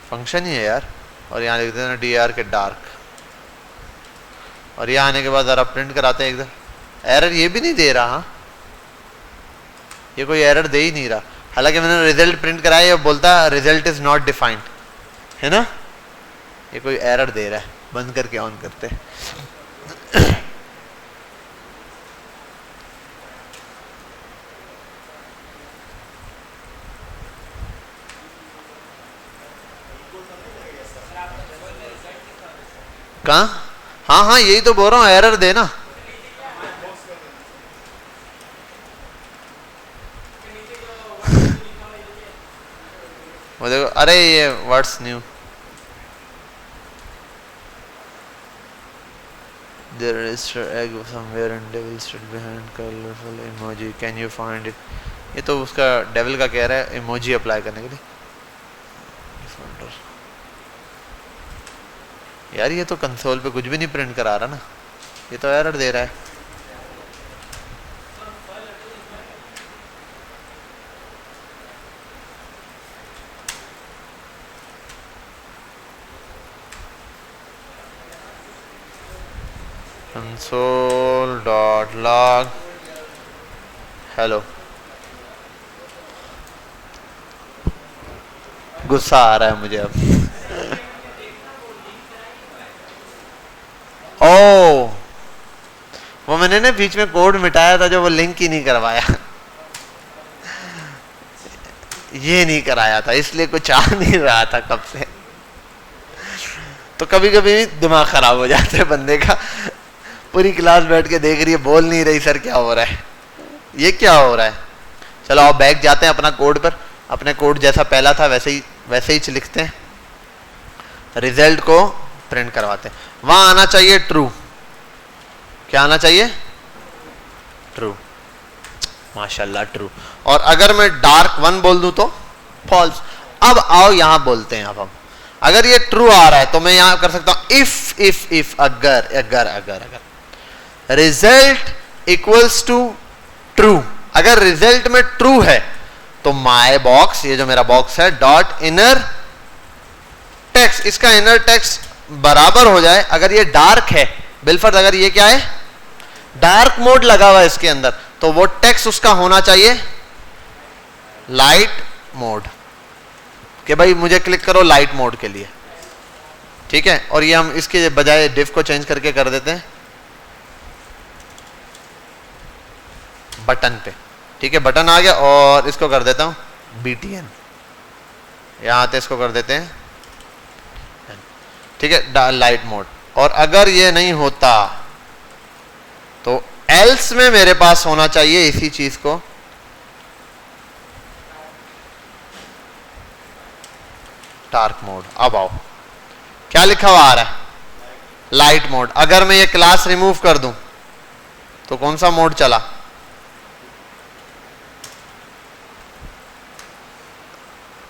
फंक्शन ही है यार। और यहाँ लिख देते हैं DARK डार्क, और यहाँ आने के बाद ज़रा प्रिंट कराते हैं एकदम। एरर ये भी नहीं दे रहा, हाँ ये कोई एरर दे ही नहीं रहा, हालांकि मैंने रिजल्ट प्रिंट कराया, ये बोलता है रिजल्ट इज नॉट डिफाइंड, है ना, ये कोई एरर दे रहा है। बंद करके ऑन करते हैं। कहाँ, हाँ हाँ यही तो बोल रहा हूँ, एरर देना। वो देखो, अरे ये what's new, there is egg somewhere and devil stood behind colorful emoji, can you find it। ये तो उसका डेविल का कह रहा है इमोजी अप्लाई करने के लिए। यार ये तो कंसोल पे कुछ भी नहीं प्रिंट करा रहा ना, ये तो एरर दे रहा है। console.log हेलो, गुस्सा आ रहा है मुझे अब। ओ वो मैंने ना बीच में कोड मिटाया था, जो वो लिंक ही नहीं करवाया। ये नहीं कराया था, इसलिए कुछ आ नहीं रहा था कब से। तो कभी कभी दिमाग खराब हो जाता है बंदे का, पूरी क्लास बैठ के देख रही है, बोल नहीं रही सर क्या हो रहा है, ये क्या हो रहा है। चलो आप बैक जाते हैं अपना कोड पर, अपने कोड जैसा पहला था वैसे ही लिखते हैं, रिजल्ट को प्रिंट करवाते हैं। वहां आना चाहिए ट्रू, क्या आना चाहिए, ट्रू, माशाल्लाह ट्रू। और अगर मैं डार्क 1 बोल दूं तो फॉल्स। अब आओ यहां बोलते हैं, अब हम अगर ये ट्रू आ रहा है तो मैं यहां कर सकता हूं इफ अगर रिजल्ट इक्वल्स टू ट्रू, अगर रिजल्ट में ट्रू है तो माय बॉक्स, ये जो मेरा बॉक्स है, डॉट इनर टेक्स्ट, इसका इनर टेक्स्ट बराबर हो जाए, अगर ये डार्क है बिलफर्ज, अगर ये क्या है डार्क मोड लगा हुआ है इसके अंदर, तो वो टेक्स्ट उसका होना चाहिए लाइट मोड, कि भाई मुझे क्लिक करो लाइट मोड के लिए, ठीक है। और ये हम इसके बजाय डिफ को चेंज करके कर देते हैं बटन पे, ठीक है, बटन आ गया और इसको कर देता हूं BTN, यहां आते इसको कर देते हैं, ठीक है, लाइट मोड। और अगर ये नहीं होता तो एल्स में मेरे पास होना चाहिए इसी चीज को डार्क मोड। अब आओ, क्या लिखा हुआ आ रहा है? Light mode. अगर मैं ये क्लास रिमूव कर दूं तो कौन सा मोड चला?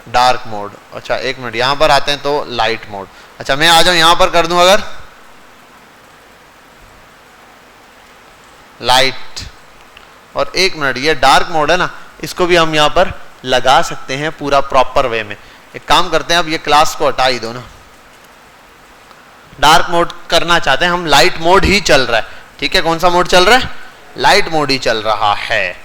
Dark mode. अच्छा एक मिनट, यहां पर आते हैं तो लाइट मोड। अच्छा मैं आ जाऊं यहां पर कर दूं अगर लाइट, और एक मिनट, ये डार्क मोड है ना, इसको भी हम यहां पर लगा सकते हैं पूरा प्रॉपर वे में। एक काम करते हैं, अब ये क्लास को हटा ही दो ना, डार्क मोड करना चाहते हैं हम, लाइट मोड ही चल रहा है, ठीक है। कौन सा मोड चल रहा है? लाइट मोड ही चल रहा है।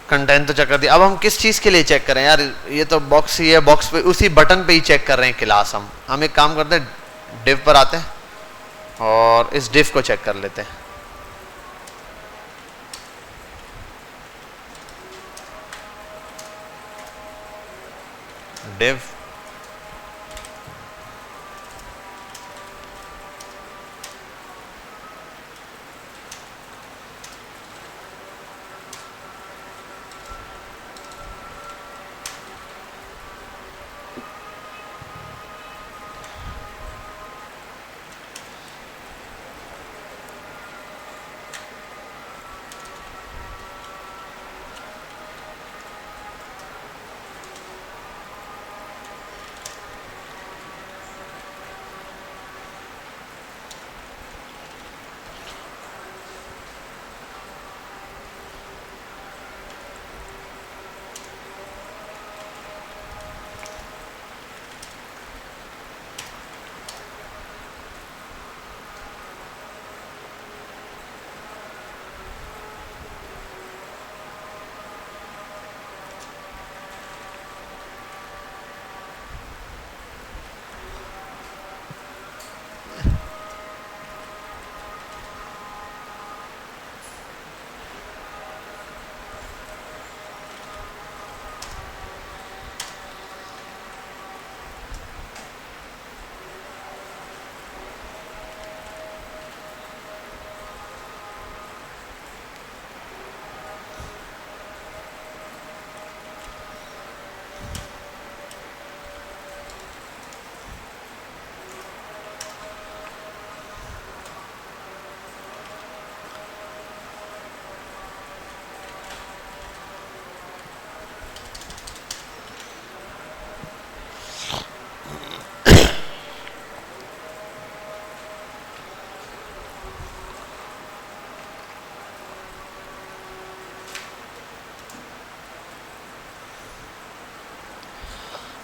कंटेंट तो चेक कर दिया, अब हम किस चीज के लिए चेक करें यार? ये तो बॉक्स ही है, बॉक्स पे उसी बटन पे ही चेक कर रहे हैं क्लास। हम एक काम करते हैं, डिव पर आते हैं और इस डिव को चेक कर लेते हैं। डिव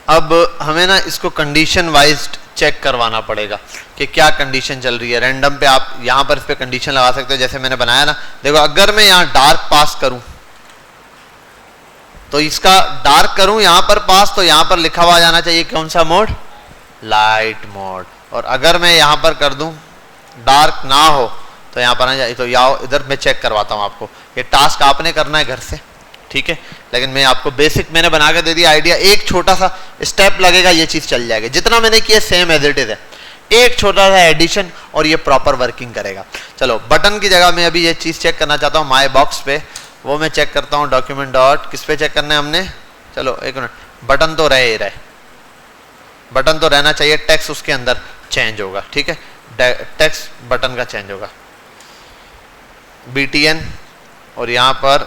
अब हमें ना इसको कंडीशन वाइज चेक करवाना पड़ेगा कि क्या कंडीशन चल रही है। रैंडम पे आप यहां पर इस पे कंडीशन लगा सकते हो, जैसे मैंने बनाया ना। देखो अगर मैं यहां डार्क पास करूं तो इसका डार्क करूं यहां पर पास, तो यहां पर लिखा हुआ जाना चाहिए कौन सा मोड? Light mode. और अगर मैं यहां पर कर दूं डार्क ना हो तो यहां पर आ जाए, तो यहाँ इधर मैं चेक करवाता हूं आपको। ये टास्क आपने करना है घर से, ठीक है, लेकिन मैं आपको बेसिक मैंने बना के दे दिया आइडिया। एक छोटा सा स्टेप लगेगा, ये चीज चल जाएगी। जितना मैंने किया सेम एज इट इज है, एक छोटा सा एडिशन और ये प्रॉपर वर्किंग करेगा। चलो बटन की जगह मैं अभी ये चीज चेक करना चाहता हूँ माई बॉक्स पे, वो मैं चेक करता हूँ। डॉक्यूमेंट डॉट किस पे चेक करना है हमने? चलो एक मिनट, बटन तो रहे ही रहे, बटन तो रहना चाहिए, टेक्स्ट उसके अंदर चेंज होगा, ठीक है, टेक्स्ट बटन का चेंज होगा BTN, और यहां पर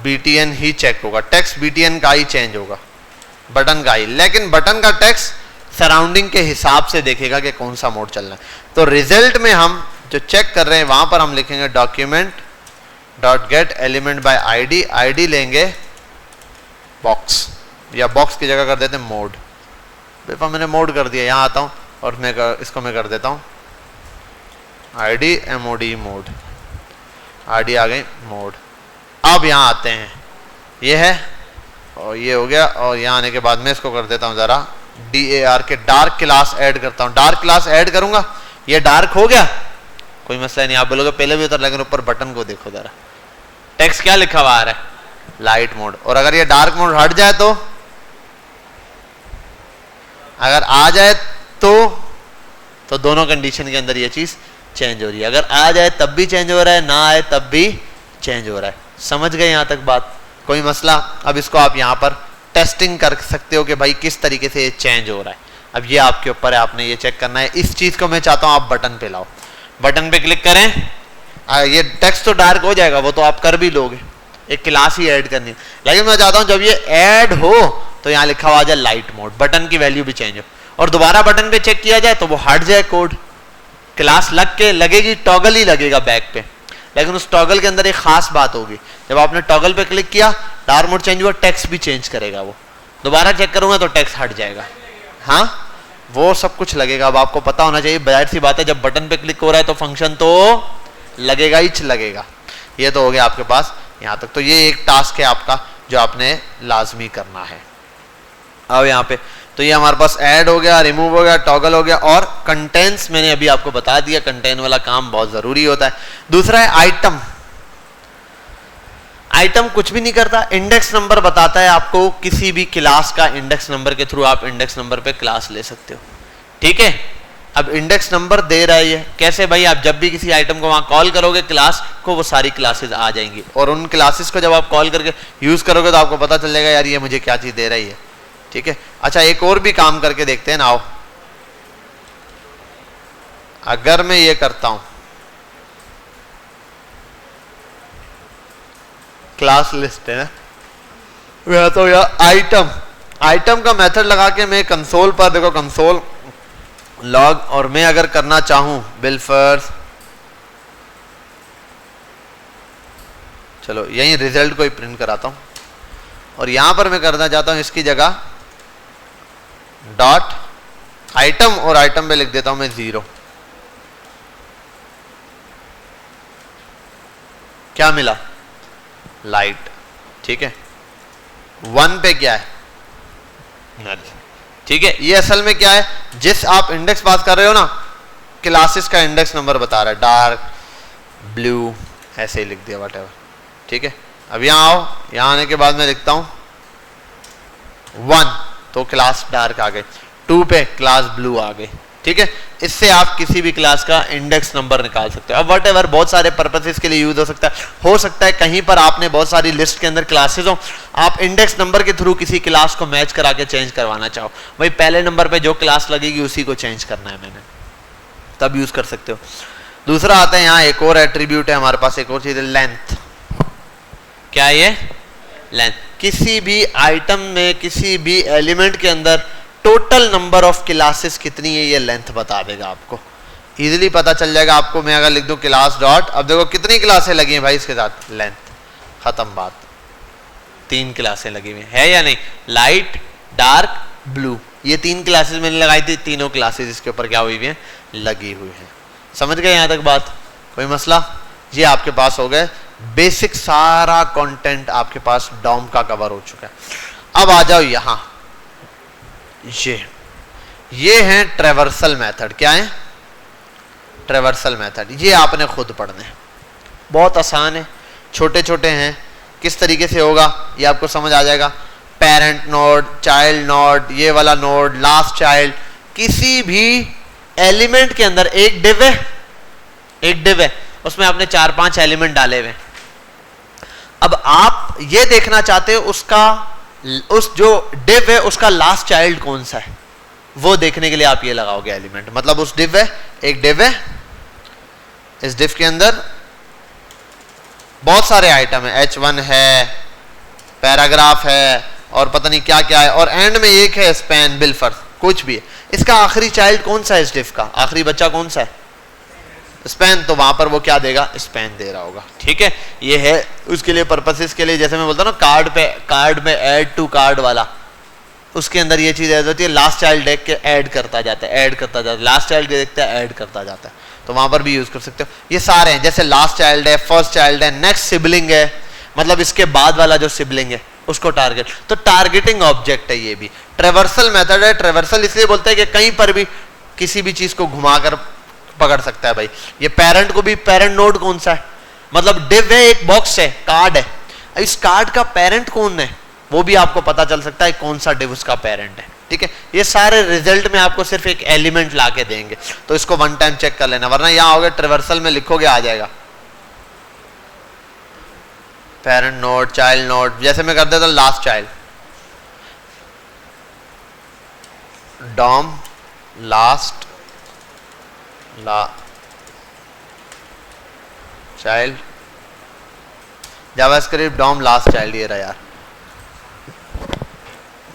BTN ही चेक होगा, टेक्स्ट BTN का ही चेंज होगा, बटन का ही। लेकिन बटन का टेक्स्ट सराउंडिंग के हिसाब से देखेगा कि कौन सा मोड चलना है। तो रिजल्ट में हम जो चेक कर रहे हैं वहां पर हम लिखेंगे document dot gate element by ID, ID लेंगे बॉक्स, या बॉक्स की जगह कर देते हैं मोड। देखो मैंने मोड कर दिया, यहां आता हूं और मैं इसको मैं कर देता हूं ID MOD मोड, ID आ गई मोड। अब यहां आते हैं, ये है और ये हो गया, और यहां आने के बाद मैं इसको कर देता हूं जरा DAR के डार्क क्लास ऐड करता हूं। डार्क क्लास ऐड करूंगा, ये डार्क हो गया, कोई मसला नहीं। आप बोलोगे पहले भी उतर, लेकिन ऊपर बटन को देखो जरा, टेक्स्ट क्या लिखा हुआ आ रहा है? Light mode. और अगर ये डार्क मोड हट जाए तो, अगर आ जाए तो दोनों कंडीशन के अंदर ये चीज चेंज हो रही है। अगर आ जाए तब भी चेंज हो रहा है, ना आए तब भी चेंज हो रहा है। समझ गए यहां तक बात? कोई मसला? अब इसको आप यहां पर टेस्टिंग कर सकते हो कि भाई किस तरीके से ये चेंज हो रहा है। अब ये आपके ऊपर है, आपने ये चेक करना है। इस चीज को मैं चाहता हूं आप बटन पे लाओ, बटन पे क्लिक करें। ये टेक्स्ट तो डार्क हो जाएगा, वो तो आप कर भी लोगे, एक क्लास ही ऐड करनी है। लेकिन मैं चाहता हूं जब ये ऐड हो तो यहां लिखा हुआ आ जाए लाइट मोड, बटन की वैल्यू भी चेंज हो, और दोबारा बटन पे चेक किया जाए तो वो हट जाए कोड, क्लास लगेगी, टॉगल ही लगेगा बैक पे। लेकिन उस टॉगल के अंदर एक खास बात होगी, जब आपने टॉगल पे क्लिक किया, डार्क मोड चेंज हुआ, टेक्स्ट भी चेंज करेगा वो। दोबारा चेक करूंगा तो टेक्स्ट हट जाएगा। हाँ, वो सब कुछ लगेगा। अब आपको पता होना चाहिए, जाहिर सी बात है, जब बटन पे क्लिक हो रहा है तो फंक्शन तो लगेगा ही लगेगा। ये तो हो गया आपके पास यहां तक। तो ये एक टास्क है आपका जो आपने लाजमी करना है। अब यहाँ पे तो ये हमारे पास ऐड हो गया, रिमूव हो गया, टॉगल हो गया, और कंटेंट्स मैंने अभी आपको बता दिया, कंटेंट वाला काम बहुत जरूरी होता है। दूसरा है आइटम। आइटम कुछ भी नहीं करता, इंडेक्स नंबर बताता है आपको। किसी भी क्लास का इंडेक्स नंबर के थ्रू आप इंडेक्स नंबर पे क्लास ले सकते हो। ठीक है, अब इंडेक्स नंबर दे रहा है कैसे भाई? आप जब भी किसी आइटम को वहां कॉल करोगे क्लास को, वो सारी क्लासेस आ जाएंगी, और उन क्लासेस को जब आप कॉल करके यूज करोगे तो आपको पता चल जाएगा यार ये मुझे क्या चीज दे रही है। ठीक है, अच्छा एक और भी काम करके देखते हैं ना। आओ, अगर मैं ये करता हूं क्लास लिस्ट है ना, तो यार आइटम का मेथड लगा के मैं कंसोल पर, देखो कंसोल लॉग, और मैं अगर करना चाहूं बिल फर्स्ट, चलो यही रिजल्ट को ही प्रिंट कराता हूं, और यहां पर मैं करना चाहता हूं इसकी जगह डॉट आइटम, और आइटम पे लिख देता हूं मैं 0। क्या मिला? लाइट। ठीक है, 1 पे क्या है? नल। ठीक है, ये असल में क्या है, जिस आप इंडेक्स पास कर रहे हो ना, क्लासेस का इंडेक्स नंबर बता रहा है, डार्क ब्लू ऐसे ही लिख दिया व्हाटएवर। ठीक है, अब यहां आओ, यहां आने के बाद मैं लिखता हूं 1 तो क्लास डार्क आ गई, 2 पे क्लास ब्लू आ गई। ठीक है, इससे आप किसी भी क्लास का इंडेक्स नंबर निकाल सकते हो। अब व्हाटएवर बहुत सारे पर्पसेस के लिए यूज हो सकता है कहीं पर आपने बहुत सारी लिस्ट के अंदर क्लासेस हो, आप इंडेक्स नंबर के थ्रू किसी क्लास को मैच करा के चेंज करवाना चाहो, भाई पहले नंबर पे जो क्लास लगेगी उसी को चेंज करना है मैंने, तब यूज कर सकते हो। दूसरा आता है, यहाँ एक और एट्रीब्यूट है हमारे पास, एक और चीज है लेंथ। क्या है ये? लेंथ। किसी भी आइटम में, किसी भी एलिमेंट के अंदर टोटल नंबर ऑफ क्लासेस कितनी है ये लेंथ बता देगा आपको, इजीली पता चल जाएगा आपको। मैं अगर लिख दूं क्लास डॉट, अब देखो कितनी क्लासें लगी हैं भाई इसके साथ, लेंथ, खत्म बात। 3 क्लासें लगी हुई है या नहीं? लाइट, डार्क, ब्लू, ये 3 क्लासेस मैंने लगाई थी, तीनों क्लासेस इसके ऊपर क्या हुई है? लगी हुई है। समझ गए यहां तक बात? कोई मसला? ये आपके पास हो गए बेसिक, सारा कंटेंट आपके पास डॉम का कवर हो चुका है। अब आ जाओ यहां, ये हैं ट्रेवर्सल मेथड। क्या है? Traversal method. ये आपने खुद पढ़ने हैं, बहुत आसान है, छोटे छोटे हैं। किस तरीके से होगा ये आपको समझ आ जाएगा। पेरेंट नोड, चाइल्ड नोड, ये वाला नोड, लास्ट चाइल्ड, किसी भी एलिमेंट के अंदर एक डिव है, उसमें आपने 4-5 एलिमेंट डाले हुए। अब आप ये देखना चाहते हो उसका, उस जो डिव है उसका लास्ट चाइल्ड कौन सा है, वो देखने के लिए आप ये लगाओगे एलिमेंट। मतलब उस डिव है, एक डिव है, इस डिव के अंदर बहुत सारे आइटम है, H1 है, पैराग्राफ है, और पता नहीं क्या क्या है, और एंड में एक है स्पैन, बिल फर्स्ट, कुछ भी है। इसका आखिरी चाइल्ड कौन सा है? इस डिव का आखिरी बच्चा कौन सा है? स्पैन। तो वहां पर वो क्या देगा? स्पैन दे रहा होगा। ठीक है, ये है उसके लिए पर्पसेस के लिए, जैसे मैं बोलता हूँ ना कार्ड में ऐड टू कार्ड वाला, उसके अंदर ये चीज ऐड होती है, लास्ट चाइल्ड देख के ऐड करता जाता है, लास्ट चाइल्ड देखता है ऐड करता जाता है, तो वहां पर भी यूज कर सकते हो। ये सारे हैं, जैसे लास्ट चाइल्ड है, फर्स्ट चाइल्ड है, नेक्स्ट सिबलिंग है, मतलब इसके बाद वाला जो सिबलिंग है उसको टारगेट, तो टारगेटिंग ऑब्जेक्ट है ये भी। ट्रेवर्सल मेथड है। ट्रेवर्सल इसलिए बोलते हैं कि कहीं पर भी किसी भी चीज को घुमाकर पकड़ सकता है भाई। ये पेरेंट को भी, पेरेंट नोड कौन सा है? मतलब div है, एक बॉक्स है, कार्ड है, इस कार्ड का पेरेंट कौन है वो भी आपको पता चल सकता है कौन सा div उसका पेरेंट है। ठीक है, ये सारे रिजल्ट में आपको सिर्फ एक एलिमेंट ला के देंगे, तो इसको वन टाइम चेक कर लेना, वरना यहां आओगे ट्रिवर्सल में लिखोगे आ जाएगा पेरेंट नोड, चाइल्ड नोड, जैसे मैं कर देता last child, DOM last child, JavaScript DOM last child, ये रहा यार,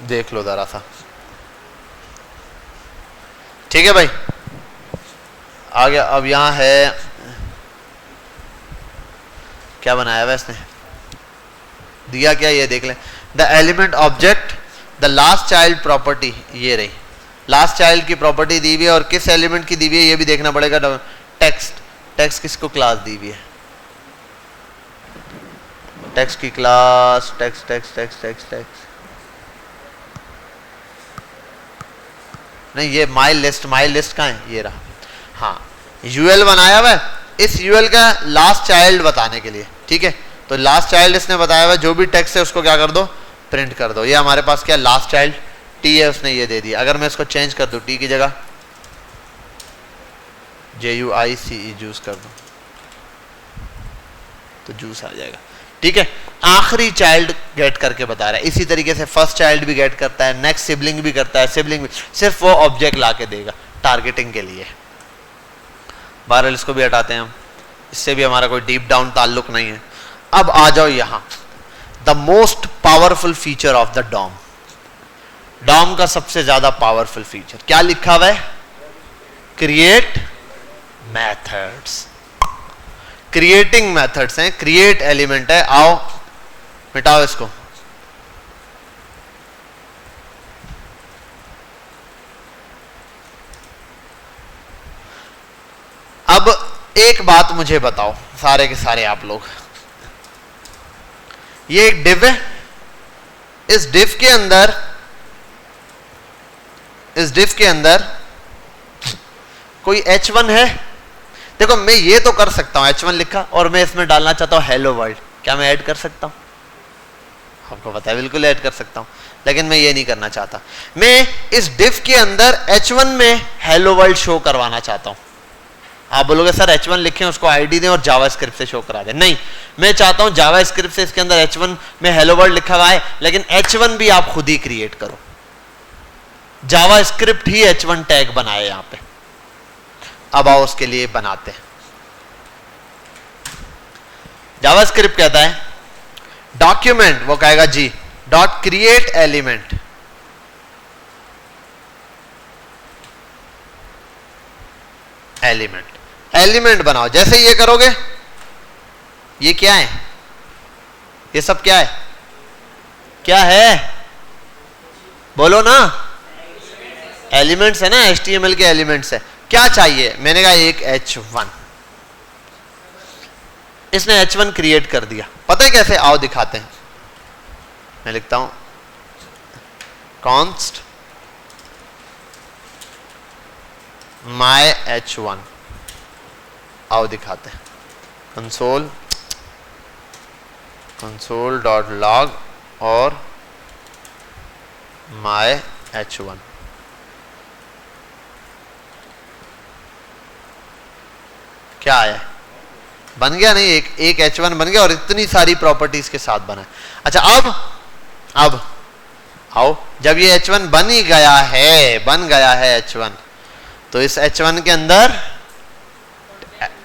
देख लो जरा सा। ठीक है भाई, आ गया। अब यहां है क्या बनाया हुआ इसने, दिया क्या ये देख लें, the element object the last child property, ये रही लास्ट चाइल्ड की प्रॉपर्टी दी हुई है, और किस एलिमेंट की दी हुई है ये भी देखना पड़ेगा। टेक्स्ट, टेक्स्ट किसको क्लास दी हुई है, टेक्स्ट की class, text text text text text नहीं, ये माई लिस्ट, माई लिस्ट कहाँ है, ये रहा। हाँ, यूएल बनाया हुआ है, इस यूएल का लास्ट चाइल्ड बताने के लिए। ठीक है, तो लास्ट चाइल्ड इसने बताया हुआ है, जो भी टेक्स्ट है उसको क्या कर दो, प्रिंट कर दो। ये हमारे पास क्या लास्ट चाइल्ड टी है, उसने ये दे दिया। अगर मैं इसको चेंज कर दूं, टी की जगह JUICE जूस कर दूं तो जूस आ जाएगा। ठीक है, आखिरी चाइल्ड गेट करके बता रहा है। इसी तरीके से फर्स्ट चाइल्ड भी गेट करता है, नेक्स्ट सिबलिंग भी करता है, सिबलिंग भी, सिर्फ वो ऑब्जेक्ट ला के देगा टारगेटिंग के लिए। बहरहाल इसको भी हटाते हैं हम, इससे भी हमारा कोई डीप डाउन ताल्लुक नहीं है। अब आ जाओ यहां, the most powerful feature of the DOM. DOM का सबसे ज्यादा पावरफुल फीचर क्या लिखा हुआ है, क्रिएट मेथड्स। क्रिएटिंग मेथड्स हैं, क्रिएट एलिमेंट है। आओ मिटाओ इसको, अब एक बात मुझे बताओ सारे के सारे आप लोग, ये एक डिव है, इस डिव के अंदर, इस डिव के अंदर कोई H1 है। देखो मैं ये तो कर सकता हूं, H1 लिखा और मैं इसमें डालना चाहता हूं हेलो वर्ल्ड, क्या मैं ऐड कर सकता हूं? आपको पता है बिल्कुल ऐड कर सकता हूं, लेकिन मैं ये नहीं करना चाहता। मैं इस डिव के अंदर H1 में हेलो वर्ल्ड शो करवाना चाहता हूं। आप बोलोगे सर H1 लिखें, उसको आईडी दें और जावास्क्रिप्ट से शो करा दें। नहीं, मैं चाहता हूं जावास्क्रिप्ट से इसके अंदर H1 में हेलो वर्ल्ड लिखा हुआ है, लेकिन H1 भी आप खुद ही क्रिएट करो। जावास्क्रिप्ट ही H1 टैग बनाए यहां पे। अब आओ उसके लिए बनाते हैं। जावास्क्रिप्ट कहता है डॉक्यूमेंट, वो कहेगा जी dot create element, element, element बनाओ। जैसे ये करोगे, ये क्या है, ये सब क्या है, क्या है बोलो ना, एलिमेंट्स है ना, HTML के एलिमेंट्स है। क्या चाहिए, मैंने कहा एक H1, इसने H1 क्रिएट कर दिया। पता है कैसे, आओ दिखाते हैं। मैं लिखता हूं const my H1, आओ दिखाते हैं। console.log और my H1, क्या आया, बन गया नहीं, एक H1 बन गया और इतनी सारी प्रॉपर्टीज के साथ बना है। अच्छा अब आओ, जब ये H1 बन ही गया है, बन गया है H1, तो इस H1 के अंदर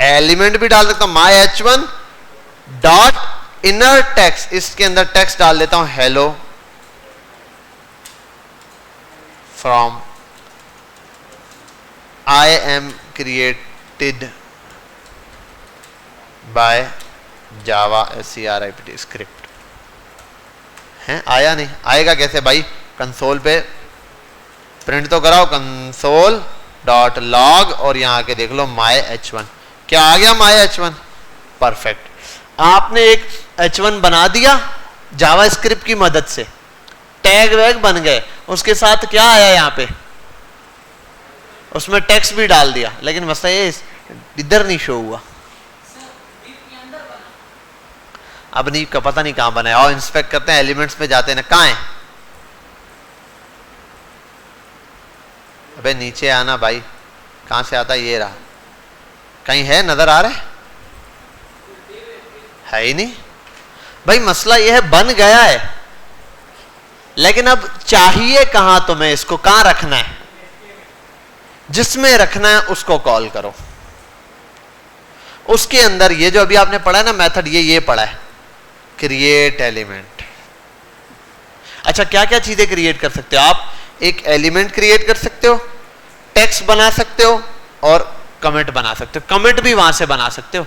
एलिमेंट भी डाल सकता हूं, माई H1 डॉट इनर टेक्स्ट, इसके अंदर टेक्स्ट डाल देता हूं hello from I am created by Java script script है। आया नहीं, आएगा कैसे भाई, कंसोल पे प्रिंट तो कराओ, कंसोल डॉट लॉग और यहां आके देख लो माई H1, क्या आ गया माई H1, परफेक्ट। आपने एक H1 बना दिया जावा स्क्रिप्ट की मदद से, टैग वैग बन गए, उसके साथ क्या आया यहां पे, उसमें टेक्स्ट भी डाल दिया, लेकिन मसला ये इधर नहीं शो हुआ। अब नहीं का पता नहीं कहां बनाया, और इंस्पेक्ट करते हैं, एलिमेंट्स में जाते हैं ना, कहां है? अबे नीचे आना भाई, कहां से आता? ये रहा, कहीं है, नजर आ रहा है ही नहीं भाई। मसला ये है, बन गया है, लेकिन अब चाहिए कहां तुम्हें, इसको कहां रखना है? जिसमें रखना है उसको कॉल करो। उसके अंदर ये जो अभी आपने पढ़ा है ना मेथड, ये पढ़ा है, क्रिएट एलिमेंट। अच्छा, क्या क्या चीजें क्रिएट कर सकते हो आप? एक एलिमेंट क्रिएट कर सकते हो, टेक्स्ट बना सकते हो, और कमेंट बना सकते हो। कमेंट भी वहां से बना सकते हो,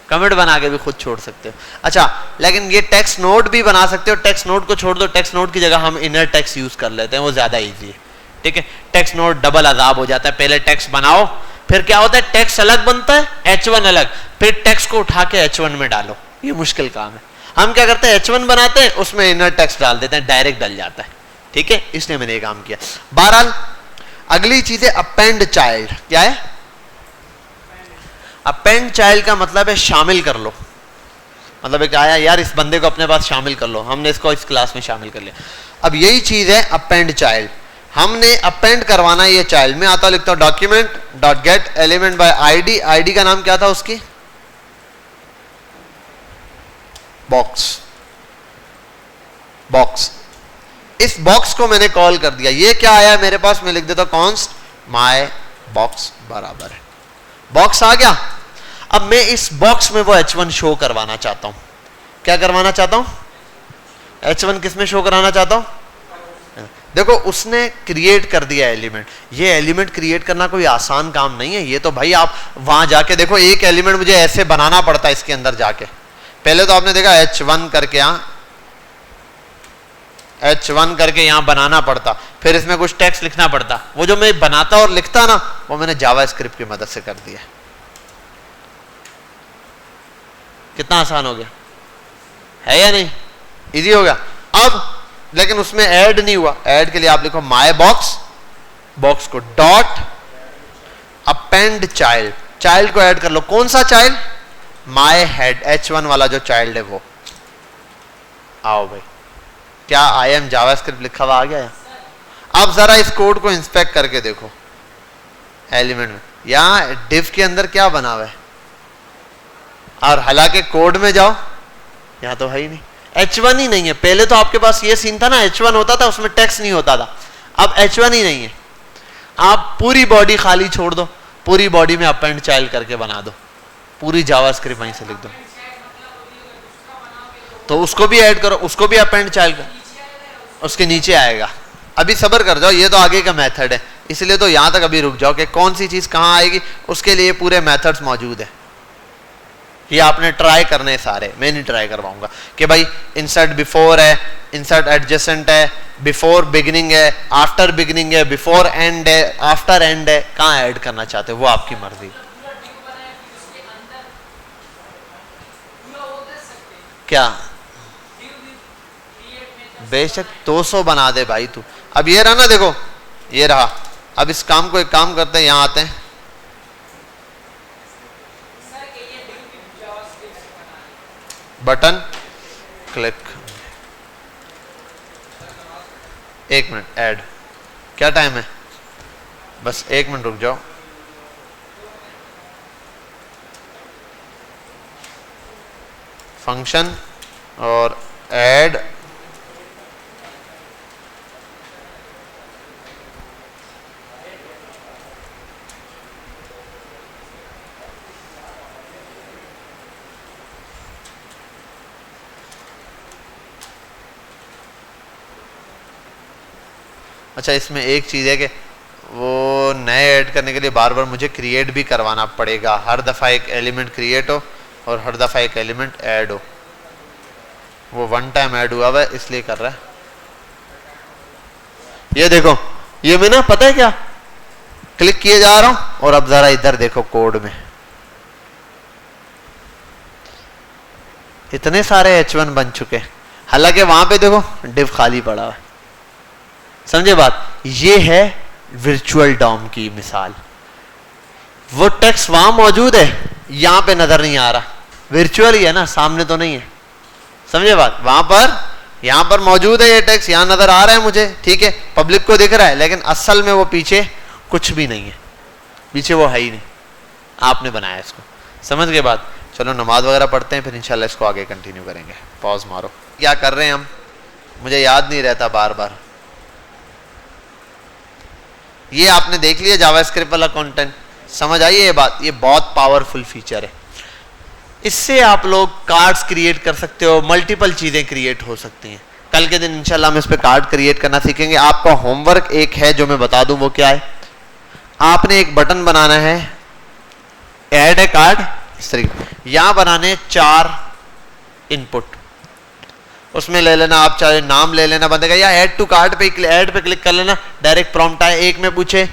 कमेंट बना के भी खुद छोड़ सकते हो। अच्छा, लेकिन ये टेक्स्ट नोट भी बना सकते हो। टेक्स्ट नोट को छोड़ दो, टेक्स्ट नोट की जगह हम इनर टेक्स्ट यूज कर लेते हैं, वो ज्यादा इजी है। ठीक है, टेक्स्ट नोट डबल अजाब हो जाता है। पहले टेक्स्ट बनाओ, फिर क्या होता है, टेक्स्ट अलग बनता है, H1 अलग, फिर टेक्स्ट को उठा के H1 में डालो, ये मुश्किल काम है। हम क्या करते हैं, H1 बनाते हैं, उसमें इनर टेक्स्ट डाल देते हैं, डायरेक्ट डल जाता है। ठीक है, इसलिए मैंने ये काम किया। बहरहाल अगली चीज है अपेंड चाइल्ड। क्या है अपेंड चाइल्ड? का मतलब है शामिल कर लो। मतलब एक आया यार, इस बंदे को अपने पास शामिल कर लो, हमने इसको इस क्लास में शामिल कर लिया। अब यही चीज है अपेंड चाइल्ड। हमने अपेंड करवाना है ये चाइल्ड। में आता लिखता हूं document dot gate element by ID. ID का नाम क्या था उसकी? बॉक्स। बॉक्स, इस बॉक्स को मैंने कॉल कर दिया। ये क्या आया है मेरे पास? मैं लिख देता हूं कॉन्स्ट माय बॉक्स बराबर है, बॉक्स आ गया। अब मैं इस बॉक्स में वो H1 शो करवाना चाहता हूं। क्या करवाना चाहता हूं? H1 किस में शो कराना चाहता हूं? देखो, उसने क्रिएट कर दिया एलिमेंट। ये एलिमेंट क्रिएट करना कोई आसान काम नहीं है। ये तो भाई आप वहां जाके देखो, एक एलिमेंट मुझे ऐसे बनाना पड़ता है इसके अंदर जाके। पहले तो आपने देखा H1 करके यहां H1 करके यहां बनाना पड़ता, फिर इसमें कुछ टेक्स्ट लिखना पड़ता। वो जो मैं बनाता और लिखता ना, वो मैंने जावास्क्रिप्ट की मदद से कर दिया। कितना आसान हो गया है या नहीं? इजी हो गया। अब लेकिन उसमें ऐड नहीं हुआ। ऐड के लिए आप लिखो my box, box co dot append child. Child को ऐड कर लो। कौन सा चाइल्ड? माय हेड, H1 वाला जो चाइल्ड है वो। आओ भाई, क्या आई एम जावास्क्रिप्ट लिखा हुआ आ गया? अब जरा इस कोड को इंस्पेक्ट करके देखो एलिमेंट में। यहां डिव के अंदर क्या बना हुआ है? और हालांकि कोड में जाओ, यहां तो है ही नहीं, H1 ही नहीं है। पहले तो आपके पास ये सीन था ना, H1 होता था, उसमें टेक्स्ट नहीं होता था। अब H1 ही नहीं है। आप पूरी बॉडी खाली छोड़ दो, पूरी बॉडी में अपेंड चाइल्ड करके बना दो, पूरी जावास्क्रिप्ट वहीं से लिख दो। तो उसको भी ऐड करो, उसको भी अपेंड चाइल्ड कर, उसके नीचे आएगा। अभी सब्र कर जाओ, ये तो आगे का मेथड है, इसलिए तो यहां तक अभी रुक जाओ कि कौन सी चीज कहां आएगी, उसके लिए पूरे मेथड्स मौजूद है। ये आपने ट्राई करने सारे, मैं नहीं ट्राई करवाऊंगा कि भाई इंसर्ट बिफोर है, इंसर्ट एडजेसेंट है, बिफोर बिगिनिंग है, आफ्टर बिगिनिंग है, बिफोर एंड है, आफ्टर एंड है। कहां ऐड करना चाहते हो वो आपकी मर्जी। क्या बेशक 200 बना दे भाई तू। अब ये रहा ना, देखो ये रहा। अब इस काम को एक काम करते हैं, यहां आते हैं, बटन क्लिक, 1 मिनट ऐड। क्या टाइम है? बस 1 मिनट रुक जाओ। फंक्शन और ऐड, अच्छा इसमें एक चीज़ है कि वो नए ऐड करने के लिए बार बार मुझे क्रिएट भी करवाना पड़ेगा। हर दफ़ा एक एलिमेंट क्रिएट हो और हर दफ़ा एक एलिमेंट ऐड हो। वो 1 टाइम ऐड हुआ हुआ है इसलिए कर रहा है। ये देखो, ये मैं ना पता है क्या क्लिक किए जा रहा हूं, और अब ज़रा इधर देखो कोड में इतने सारे H1 बन चुके, हालांकि वहां पे देखो डिव खाली पड़ा हुआ है। समझे बात? ये है वर्चुअल डॉम की मिसाल। वो टेक्स्ट वहां मौजूद है, यहां पे नजर नहीं आ रहा। वर्चुअल ही है ना, सामने तो नहीं है। समझे बात? वहां पर यहां पर मौजूद है ये टेक्स्ट, यहां नजर आ रहा है मुझे, ठीक है, पब्लिक को दिख रहा है, लेकिन असल में वो पीछे कुछ भी नहीं है, पीछे वो है ही नहीं, आपने बनाया इसको। समझ गए बात? चलो नमाज वगैरह पढ़ते हैं, फिर इंशाल्लाह इसको आगे कंटिन्यू करेंगे। पॉज मारो। क्या कर रहे हैं हम, मुझे याद नहीं रहता बार बार। ये आपने देख लिया जावास्क्रिप्ट वाला कंटेंट, समझ आई ये बात? ये बहुत पावरफुल फीचर है, इससे आप लोग कार्ड्स क्रिएट कर सकते हो, मल्टीपल चीजें क्रिएट हो सकती हैं। कल के दिन इंशाल्लाह हम इस पे कार्ड क्रिएट करना सीखेंगे। आपका होमवर्क एक है जो मैं बता दूं, वो क्या है, आपने एक बटन बनाना है, ऐड ए कार्ड, इस तरीके यहां बनाने 4 इनपुट, उसमें ले लेना आप, चाहे नाम ले लेना बंदे का, या ऐड टू कार्ड पे ऐड पे क्लिक कर लेना, डायरेक्ट प्रॉम्प्ट आए। एक में पूछे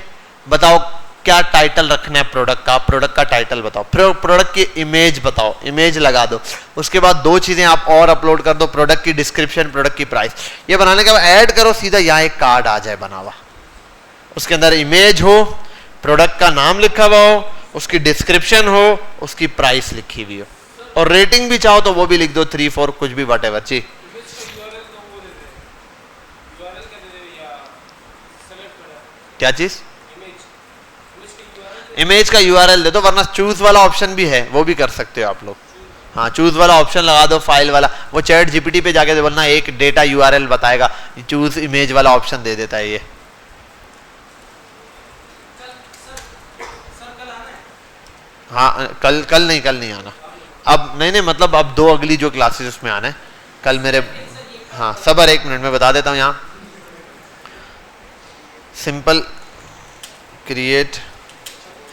बताओ क्या टाइटल रखना है प्रोडक्ट का, प्रोडक्ट का टाइटल बताओ, प्रोडक्ट की इमेज बताओ, इमेज लगा दो। उसके बाद 2 चीजें आप और अपलोड कर दो, प्रोडक्ट की डिस्क्रिप्शन, प्रोडक्ट की प्राइस। ये बनाने के बाद ऐड करो, सीधा यहाँ एक कार्ड आ जाए बना हुआ, उसके अंदर इमेज हो, प्रोडक्ट का नाम लिखा हुआ हो, उसकी डिस्क्रिप्शन हो, उसकी प्राइस लिखी हुई हो, और रेटिंग भी चाहो तो वो भी लिख दो, 3 4 कुछ भी वटेवर। जी क्या चीज, इमेज का यूआरएल दे दो, वरना चूज वाला ऑप्शन भी है, वो भी कर सकते हो आप लोग। हाँ, चूज वाला ऑप्शन लगा दो, फाइल वाला, वो चैट जीपीटी पे जाके बोलना एक डेटा यूआरएल बताएगा, चूज इमेज वाला ऑप्शन दे देता है ये। हाँ कल नहीं आना, अब नहीं मतलब अब 2 अगली जो क्लासेस उसमें आना है, कल मेरे, हाँ सबर 1 मिनट में बता देता हूँ। यहाँ simple create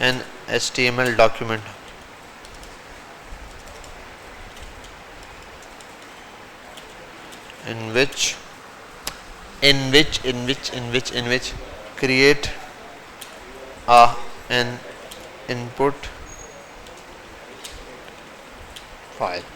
an HTML document, in which create an input file।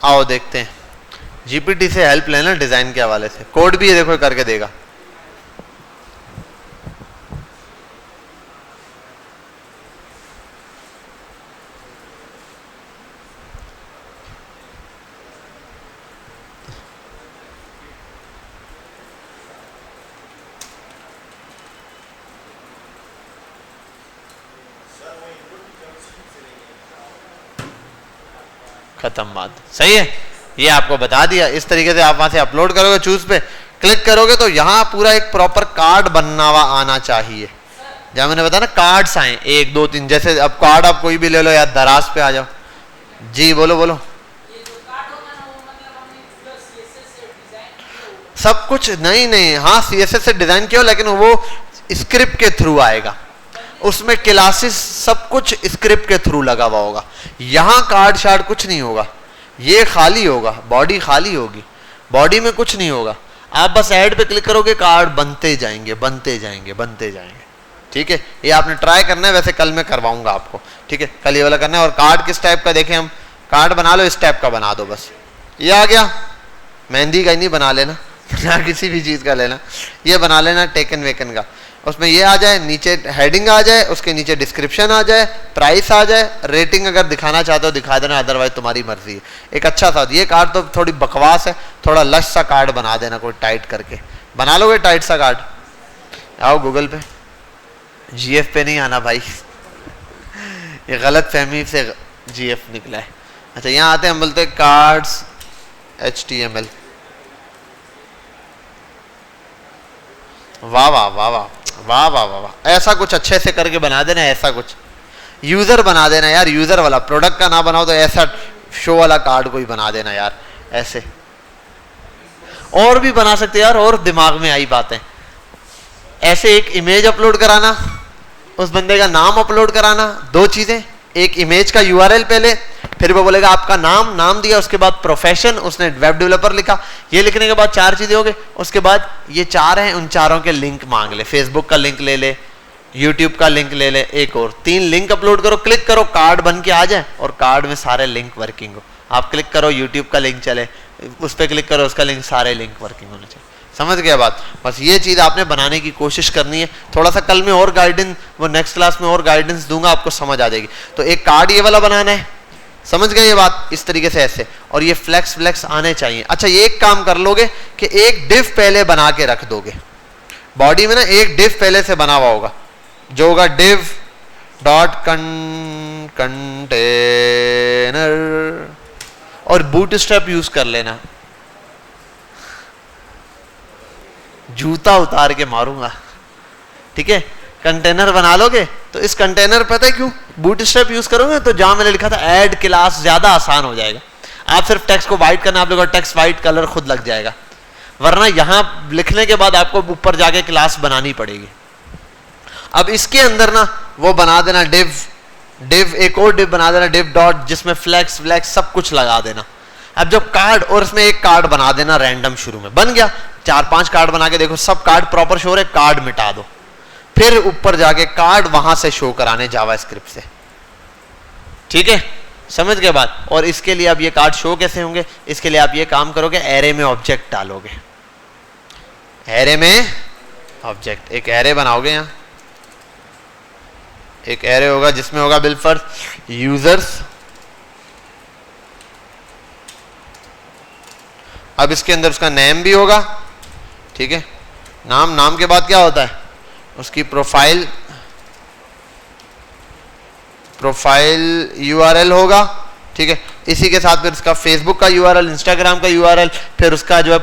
आओ देखते हैं, जीपीटी से हेल्प लेना डिजाइन के हवाले से, कोड भी ये देखो करके देगा। खत्म बात, सही है। ये आपको बता दिया, इस तरीके से आप वहां से अपलोड करोगे, चूज पे क्लिक करोगे तो यहाँ पूरा एक प्रॉपर कार्ड बनना हुआ आना चाहिए। जहाँ मैंने बताया ना कार्ड्स आए 1 2 3, जैसे अब कार्ड आप कोई भी ले लो, या दराज पे आ जाओ। जी बोलो बोलो। सब कुछ नहीं, हाँ CSS से डिजाइन किया, लेकिन वो स्क्रिप्ट के थ्रू आएगा, उसमें क्लासेस सब कुछ स्क्रिप्ट के थ्रू लगा हुआ होगा। यहाँ कार्ड शार्ड कुछ नहीं होगा, ये खाली होगा, बॉडी खाली होगी, बॉडी में कुछ नहीं होगा। आप बस ऐड पे क्लिक करोगे, कार्ड बनते जाएंगे बनते जाएंगे बनते जाएंगे। ठीक है, ये आपने ट्राई करना है, वैसे कल मैं करवाऊंगा आपको। ठीक है, कल ये वाला करना है। और कार्ड किस टाइप का देखें हम, कार्ड बना लो इस टाइप का बना दो, बस ये आ गया। मेहंदी का ही नहीं बना लेना या किसी भी चीज़ का लेना, ये बना लेना टेकन वेकन का। उसमें ये आ जाए, नीचे हेडिंग आ जाए, उसके नीचे डिस्क्रिप्शन आ जाए, प्राइस आ जाए, रेटिंग अगर दिखाना चाहते हो दिखा देना, अदरवाइज तुम्हारी मर्जी है। एक अच्छा सा, ये कार्ड तो थोड़ी बकवास है, थोड़ा लश सा कार्ड बना देना, कोई टाइट करके बना लोगे टाइट सा कार्ड। आओ गूगल पे, GF पे नहीं आना भाई ये गलत फहमी से GF निकला है। अच्छा यहाँ आते हैं, हम बोलते हैं कार्ड्स HTML। वाह वाह वाह वाह, वाह वाह वाह वाह, ऐसा कुछ अच्छे से करके बना देना, ऐसा कुछ यूजर बना देना यार, यूजर वाला, प्रोडक्ट का ना बनाओ तो ऐसा शो वाला कार्ड कोई बना देना यार ऐसे। और भी बना सकते यार, और दिमाग में आई बातें, ऐसे एक इमेज अपलोड कराना, उस बंदे का नाम अपलोड कराना, दो चीजें, एक इमेज का यूआरएल पहले, फिर वो बोलेगा आपका नाम दिया, उसके बाद प्रोफेशन, उसने वेब डेवलपर लिखा, ये लिखने के बाद चार चीजें हो गई, उसके बाद ये चार हैं, उन चारों के लिंक मांग ले, फेसबुक का लिंक ले ले, यूट्यूब का लिंक ले ले, एक और, 3 लिंक अपलोड करो, क्लिक करो, कार्ड बन के आ जाए और कार्ड में सारे लिंक वर्किंग हो। आप क्लिक करो, यूट्यूब का लिंक चले, उस पर क्लिक करो, उसका लिंक, सारे लिंक वर्किंग होने चाहिए। समझ गया बात? बस ये चीज आपने बनाने की कोशिश करनी है। थोड़ा सा कल में और गाइडेंस, वो नेक्स्ट क्लास में और गाइडेंस दूंगा, आपको समझ आ जाएगी। तो एक कार्ड ये वाला बनाना है, समझ गए ये बात, इस तरीके से ऐसे, और ये फ्लेक्स आने चाहिए। अच्छा, ये एक काम कर लोगे कि एक डिव पहले बना के रख दोगे बॉडी में ना, एक डिव पहले से बना हुआ होगा, जो होगा div डॉट कंटेनर, और बूटस्ट्रैप यूज कर लेना। जूता उतार के मारूंगा, ठीक है? कंटेनर बना लोगे तो इस कंटेनर, पता है क्यों बूटस्ट्रैप यूज करोगे? तो जहां मैंने लिखा था ऐड क्लास, ज्यादा आसान हो जाएगा। आप सिर्फ टेक्स्ट को वाइट करना, आप लोगों का टेक्स्ट वाइट कलर खुद लग जाएगा, वरना यहां लिखने के बाद आपको ऊपर जाके क्लास बनानी पड़ेगी। अब इसके अंदर ना वो बना देना div, एक और div बना देना, div डॉट, जिसमें फ्लैक्स सब कुछ लगा देना। अब जब कार्ड, और इसमें एक कार्ड बना देना रैंडम, शुरू में बन गया, 4-5 कार्ड बना के देखो, सब कार्ड प्रॉपर शो हो रहे, कार्ड मिटा दो, फिर ऊपर जाके कार्ड वहां से शो कराने जावास्क्रिप्ट से, ठीक है? समझ गए बात? और इसके लिए अब ये कार्ड शो कैसे होंगे? इसके लिए आप ये काम करोगे, एरे में ऑब्जेक्ट डालोगे, एरे में ऑब्जेक्ट, एक एरे बनाओगे, यहां एक एरे होगा जिसमें होगा बिलफर्स्ट यूजर्स। अब इसके अंदर उसका नेम भी होगा, ठीक है? नाम के बाद क्या होता है? उसकी प्रोफाइल यूआरएल होगा, ठीक है? इसी के साथ फिर उसका फेसबुक का यूआरएल, इंस्टाग्राम का यूआरएल, फिर उसका जो है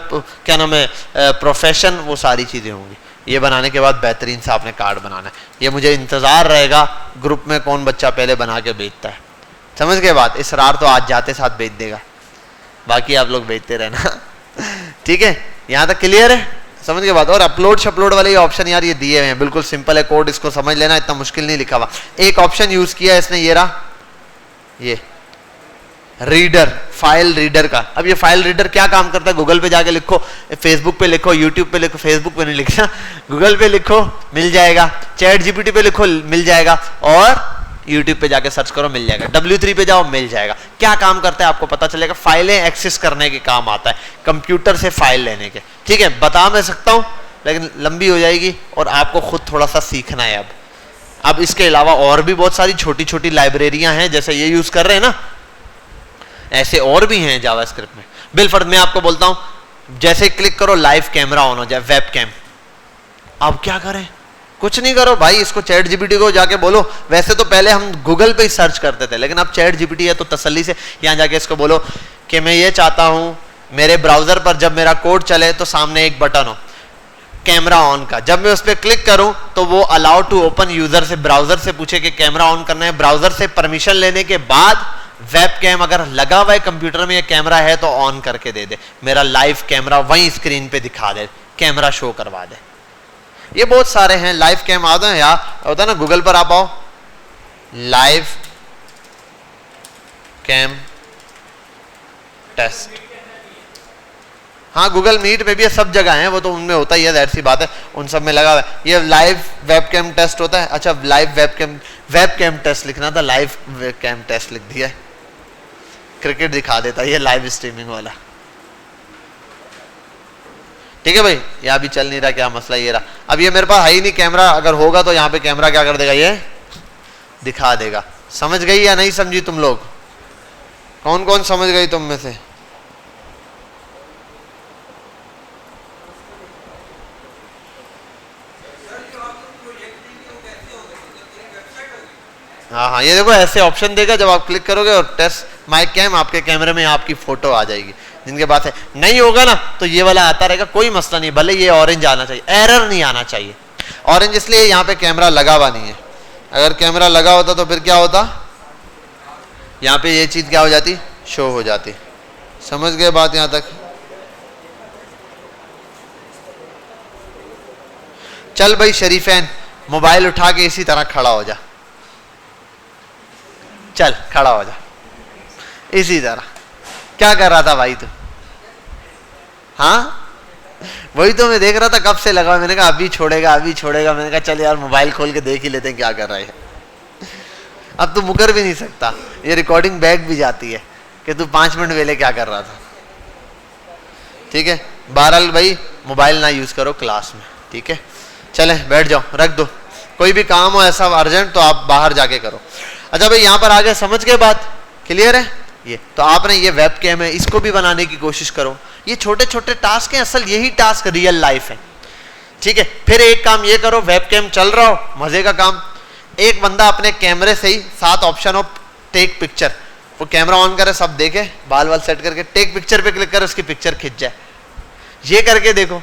क्या नाम है, प्रोफेशन, वो सारी चीजें होंगी। ये बनाने के बाद बेहतरीन से आपने कार्ड बनाना है। ये मुझे इंतजार रहेगा ग्रुप में कौन बच्चा पहले बना के भेजता है। समझ गए बात? इसरार तो आज जाते साथ भेज देगा, बाकी आप लोग भेजते रहना ठीक है? यहां तक क्लियर है? समझ गए बात? और अपलोड वाले ये ऑप्शन यार ये दिए हुए हैं, बिल्कुल सिंपल है कोड, इसको समझ लेना, इतना मुश्किल नहीं लिखा हुआ। एक ऑप्शन यूज किया इसने, ये रहा, ये रीडर, फाइल रीडर का। अब ये फाइल रीडर क्या काम करता है? गूगल पे जाके लिखो, फेसबुक पे लिखो, यूट्यूब पे लिखो, फेसबुक पे नहीं लिखना, गूगल पे लिखो मिल जाएगा, चैट जीपीटी पे लिखो मिल जाएगा, और यूट्यूब पे जाके सर्च करो मिल जाएगा, W3 पे जाओ मिल जाएगा। क्या काम करता है आपको पता चलेगा। फाइलें एक्सेस करने के काम आता है, कंप्यूटर से फाइल लेने के, ठीक है? बता मैं सकता हूं लेकिन लंबी हो जाएगी और आपको खुद थोड़ा सा सीखना है। अब इसके अलावा और भी बहुत सारी छोटी छोटी लाइब्रेरियां हैं, जैसे ये यूज कर रहे हैं ना, ऐसे और भी हैं जावास्क्रिप्ट में। बिलफर्ज मैं आपको बोलता हूं, जैसे क्लिक करो लाइव कैमरा ऑन हो जाए, वेब कैम। अब क्या करें? कुछ नहीं करो भाई, इसको चैट जीपीटी को जाके बोलो। वैसे तो पहले हम गूगल पे ही सर्च करते थे, लेकिन अब चैट जीपीटी है तो तसल्ली से यहां जाके इसको बोलो कि मैं ये चाहता हूं मेरे ब्राउजर पर जब मेरा कोड चले तो सामने एक बटन हो कैमरा ऑन का, जब मैं उस पर क्लिक करूं तो वो अलाउ टू ओपन यूजर से, ब्राउजर से पूछे कि कैमरा ऑन करना है, ब्राउजर से परमिशन लेने के बाद वेब कैम अगर लगा हुआ है कंप्यूटर में, ये कैमरा है तो ऑन करके दे दे, मेरा लाइव कैमरा वहीं स्क्रीन पे दिखा दे, कैमरा शो करवा दे। ये बहुत सारे हैं लाइव कैम आते हैं यार, होता है ना, गूगल पर आप आओ लाइव कैम टेस्ट, हाँ गूगल मीट में भी सब जगह है, वो तो उनमें होता ही है, जाहिर सी बात है, उन सब में लगा हुआ है। ये लाइव वेब कैम टेस्ट होता है। अच्छा, लाइव वेब कैम टेस्ट लिखना था, लाइव वेब कैम टेस्ट लिख दिया, क्रिकेट दिखा देता है ये लाइव स्ट्रीमिंग वाला। ठीक है भाई, यहाँ भी चल नहीं रहा, क्या मसला ये रहा। अब ये मेरे पास है ही नहीं कैमरा, अगर होगा तो यहाँ पे कैमरा क्या कर देगा, ये दिखा देगा। समझ गई या नहीं समझी तुम लोग? कौन कौन समझ गई तुम में से? हाँ हाँ, ये देखो ऐसे ऑप्शन देगा, जब आप क्लिक करोगे और टेस्ट माय कैम, आपके कैमरे में आपकी फोटो आ जाएगी। जिनके पास है, नहीं होगा ना तो ये वाला आता रहेगा, कोई मसला नहीं, भले ये ऑरेंज आना चाहिए, एरर नहीं आना चाहिए। ऑरेंज इसलिए यहाँ पे कैमरा लगा हुआ नहीं है, अगर कैमरा लगा होता तो फिर क्या होता, यहाँ पे ये चीज क्या हो जाती, शो हो जाती। समझ गए बात यहाँ तक? चल भाई शरीफैन, मोबाइल उठा के इसी तरह खड़ा हो जा, चल खड़ा हो जा इसी तरह। क्या कर रहा था भाई तू? हाँ वही तो मैं देख रहा था कब से लगा, मैंने कहा अभी छोड़ेगा अभी छोड़ेगा, मैंने कहा चल यार मोबाइल खोल के देख ही लेते हैं क्या कर रहा है। अब तो मुकर भी नहीं सकता, ये रिकॉर्डिंग बैक भी जाती है कि तू 5 मिनट पहले क्या कर रहा था। ठीक है, बहरहाल भाई मोबाइल ना यूज करो क्लास में, ठीक है। चले बैठ जाओ, रख दो, कोई भी काम हो ऐसा अर्जेंट तो आप बाहर जाके करो। अच्छा भाई यहाँ पर आगे समझ के बात क्लियर है? ये तो आपने ये वेब कैम है, इसको भी बनाने की कोशिश करो। ये छोटे छोटे टास्क हैं, असल यही टास्क रियल लाइफ है, ठीक है। फिर एक काम ये करो, वेब कैम चल रहा हो, मजे का काम, एक बंदा अपने कैमरे से ही 7 ऑप्शन हो टेक पिक्चर, वो कैमरा ऑन करे, सब देखे, बाल वाल सेट करके टेक पिक्चर पे क्लिक करे, उसकी पिक्चर खिंच जाए। ये करके देखो,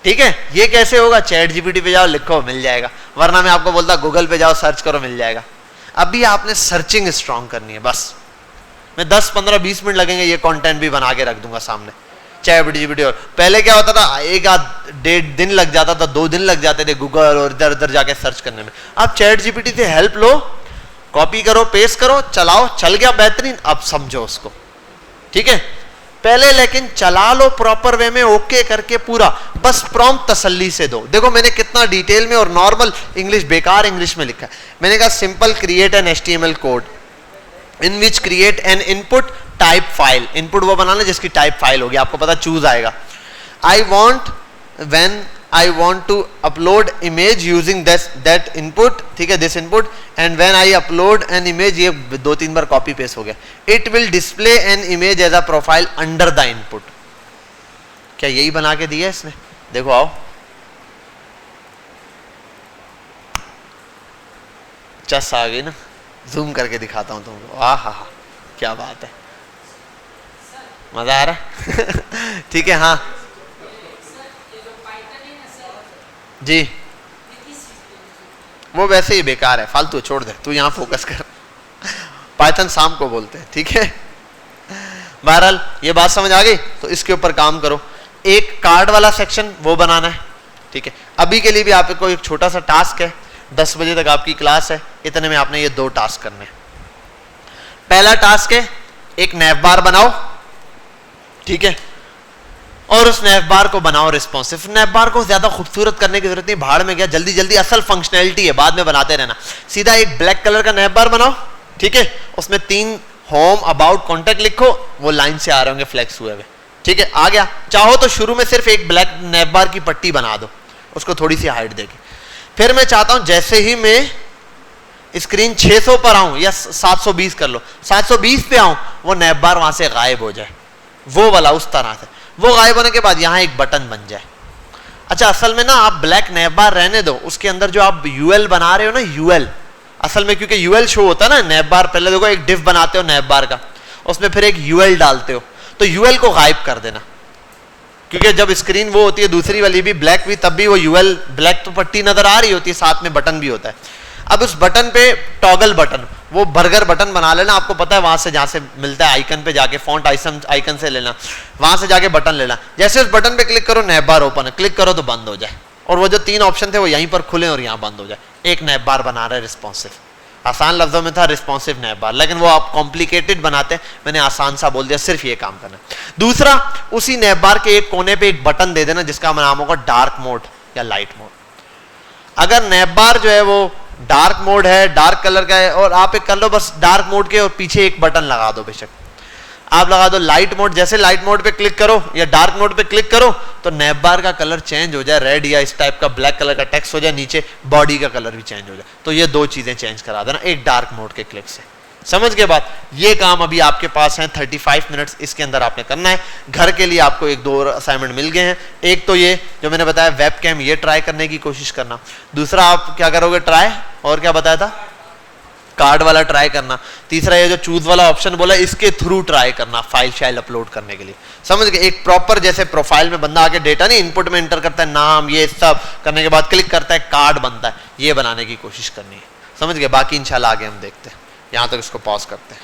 ठीक है। ये कैसे होगा? चैट जीपीटी पे जाओ, लिखो, मिल जाएगा, वरना मैं आपको बोलता गूगल पे जाओ, सर्च करो, मिल जाएगा। अभी आपने सर्चिंग स्ट्रांग करनी है बस। मैं 10, 15, 20 मिनट लगेंगे, ये कंटेंट भी बना के रख दूंगा सामने, चैट जीपीटी। और पहले क्या होता था, 1-1.5 दिन लग जाता था, 2 दिन लग जाते थे गूगल और इधर उधर जाके सर्च करने में। अब चैट जीपीटी से हेल्प लो, कॉपी करो, पेस्ट करो, चलाओ, चल गया बेहतरीन। अब समझो उसको, ठीक है। पहले लेकिन चला लो प्रॉपर वे में, ओके करके पूरा, बस प्रॉम्प्ट तसल्ली से दो। देखो मैंने कितना डिटेल में और नॉर्मल इंग्लिश, बेकार इंग्लिश में लिखा है। मैंने कहा simple create an HTML code in which create an input type file. Input वो बनाना जिसकी टाइप फाइल होगी, आपको पता चूज आएगा। I want when I want to upload image using that input, ठीक है, this input, and when I upload an image, ये 2-3 बार copy paste हो गया, it will display an image as a profile under the input। क्या यही बना के दिया इसने? देखो आओ, चस आ गई ना, जूम करके दिखाता हूं तुमको। हा हा, क्या बात है, मजा आ रहा है ठीक है। हाँ जी, वो वैसे ही बेकार है, फालतू, छोड़ दे, तू यहाँ फोकस कर। पाइथन शाम को बोलते हैं, ठीक है। बहरहाल ये बात समझ आ गई, तो इसके ऊपर काम करो। एक कार्ड वाला सेक्शन वो बनाना है, ठीक है। अभी के लिए भी आपको एक छोटा सा टास्क है, 10 बजे तक आपकी क्लास है, इतने में आपने ये 2 टास्क करने। पहला टास्क है, एक नैव बार बनाओ, ठीक है, और उस नैव बार को बनाओ रिस्पॉन्सिव। नैव बार को ज्यादा खूबसूरत करने की जरूरत नहीं, भाड़ में गया, जल्दी जल्दी, असल फंक्शनैलिटी है, बाद में बनाते रहना। सीधा एक ब्लैक कलर का नैव बार बनाओ, ठीक है, उसमें 3 होम, अबाउट, कॉन्टेक्ट लिखो, वो लाइन से आ रहे होंगे फ्लैक्स हुए हुए, ठीक है। आ गया। चाहो तो शुरू में सिर्फ एक ब्लैक नैव बार की पट्टी बना दो, उसको थोड़ी सी हाइट देके। फिर मैं चाहता हूं जैसे ही मैं स्क्रीन 600 पर आऊं, या 720 कर लो, 720 पे आऊं, वो नैव बार वहां से गायब हो जाए, वो वाला, उस तरह से। वो गायब होने के बाद यहां एक बटन बन जाए। अच्छा, असल में ना आप ब्लैक नैव बार रहने दो, उसके अंदर जो आप यूएल बना रहे हो ना, यूएल, असल में क्योंकि यूएल शो होता है ना नैव बार, पहले देखो एक डिफ बनाते हो नैव बार का, उसमें फिर एक यूएल डालते हो, तो यूएल को गायब कर देना, क्योंकि जब स्क्रीन वो होती है दूसरी वाली भी ब्लैक भी, तब भी वो यूएल ब्लैक तो पट्टी नजर आ रही होती है, साथ में बटन भी होता है। अब उस बटन पे टॉगल बटन, वो बर्गर बटन बना लेना, आपको पता है वहां से, जहां से मिलता है आइकन पे जाके, फॉन्ट आइकन से लेना, वहां से जाके बटन लेना। जैसे उस बटन पे क्लिक करो, नैव बार ओपन है, क्लिक करो तो बंद हो जाए, और वो जो 3 ऑप्शन थे वो यहीं पर खुले और यहां बंद हो जाए। एक नैव बार बना रहे रिस्पॉन्सिव। आसान लफ्जों में था रिस्पॉन्सिव नैव बार, लेकिन वो आप कॉम्प्लिकेटेड बनाते हैं, मैंने आसान सा बोल दिया, सिर्फ ये काम करना। दूसरा, उसी नैव बार के एक कोने पे एक बटन दे देना जिसका नाम होगा डार्क मोड या लाइट मोड। अगर नैव बार जो है वो डार्क मोड है, डार्क कलर का है, और आप एक कर लो बस डार्क मोड के, और पीछे एक बटन लगा दो, बेशक आप लगा दो लाइट मोड। जैसे लाइट मोड पे क्लिक करो या डार्क मोड पे क्लिक करो तो नैव बार का कलर चेंज हो जाए, रेड या इस टाइप का ब्लैक कलर का टेक्स्ट हो जाए, नीचे बॉडी का कलर भी चेंज हो जाए। तो ये 2 चीजें चेंज करा देना एक डार्क मोड के क्लिक से। समझ के बाद ये काम अभी आपके पास है 35 मिनट्स, इसके अंदर आपने करना है। घर के लिए आपको 1-2 असाइनमेंट मिल गए हैं। एक तो ये जो मैंने बताया वेब कैम, ये ट्राई करने की कोशिश करना। दूसरा आप क्या करोगे ट्राई, और क्या बताया था, कार्ड वाला ट्राई करना। तीसरा ये जो चूज वाला ऑप्शन बोला इसके थ्रू ट्राई करना फाइल शाइल अपलोड करने के लिए। समझ गए? एक प्रॉपर जैसे प्रोफाइल में बंदा आके डेटा नहीं इनपुट में एंटर करता है, नाम ये सब करने के बाद क्लिक करता है, कार्ड बनता है, ये बनाने की कोशिश करनी है। समझ गए? बाकी इंशाल्लाह आगे हम देखते हैं। यहां तक इसको पॉज करते हैं।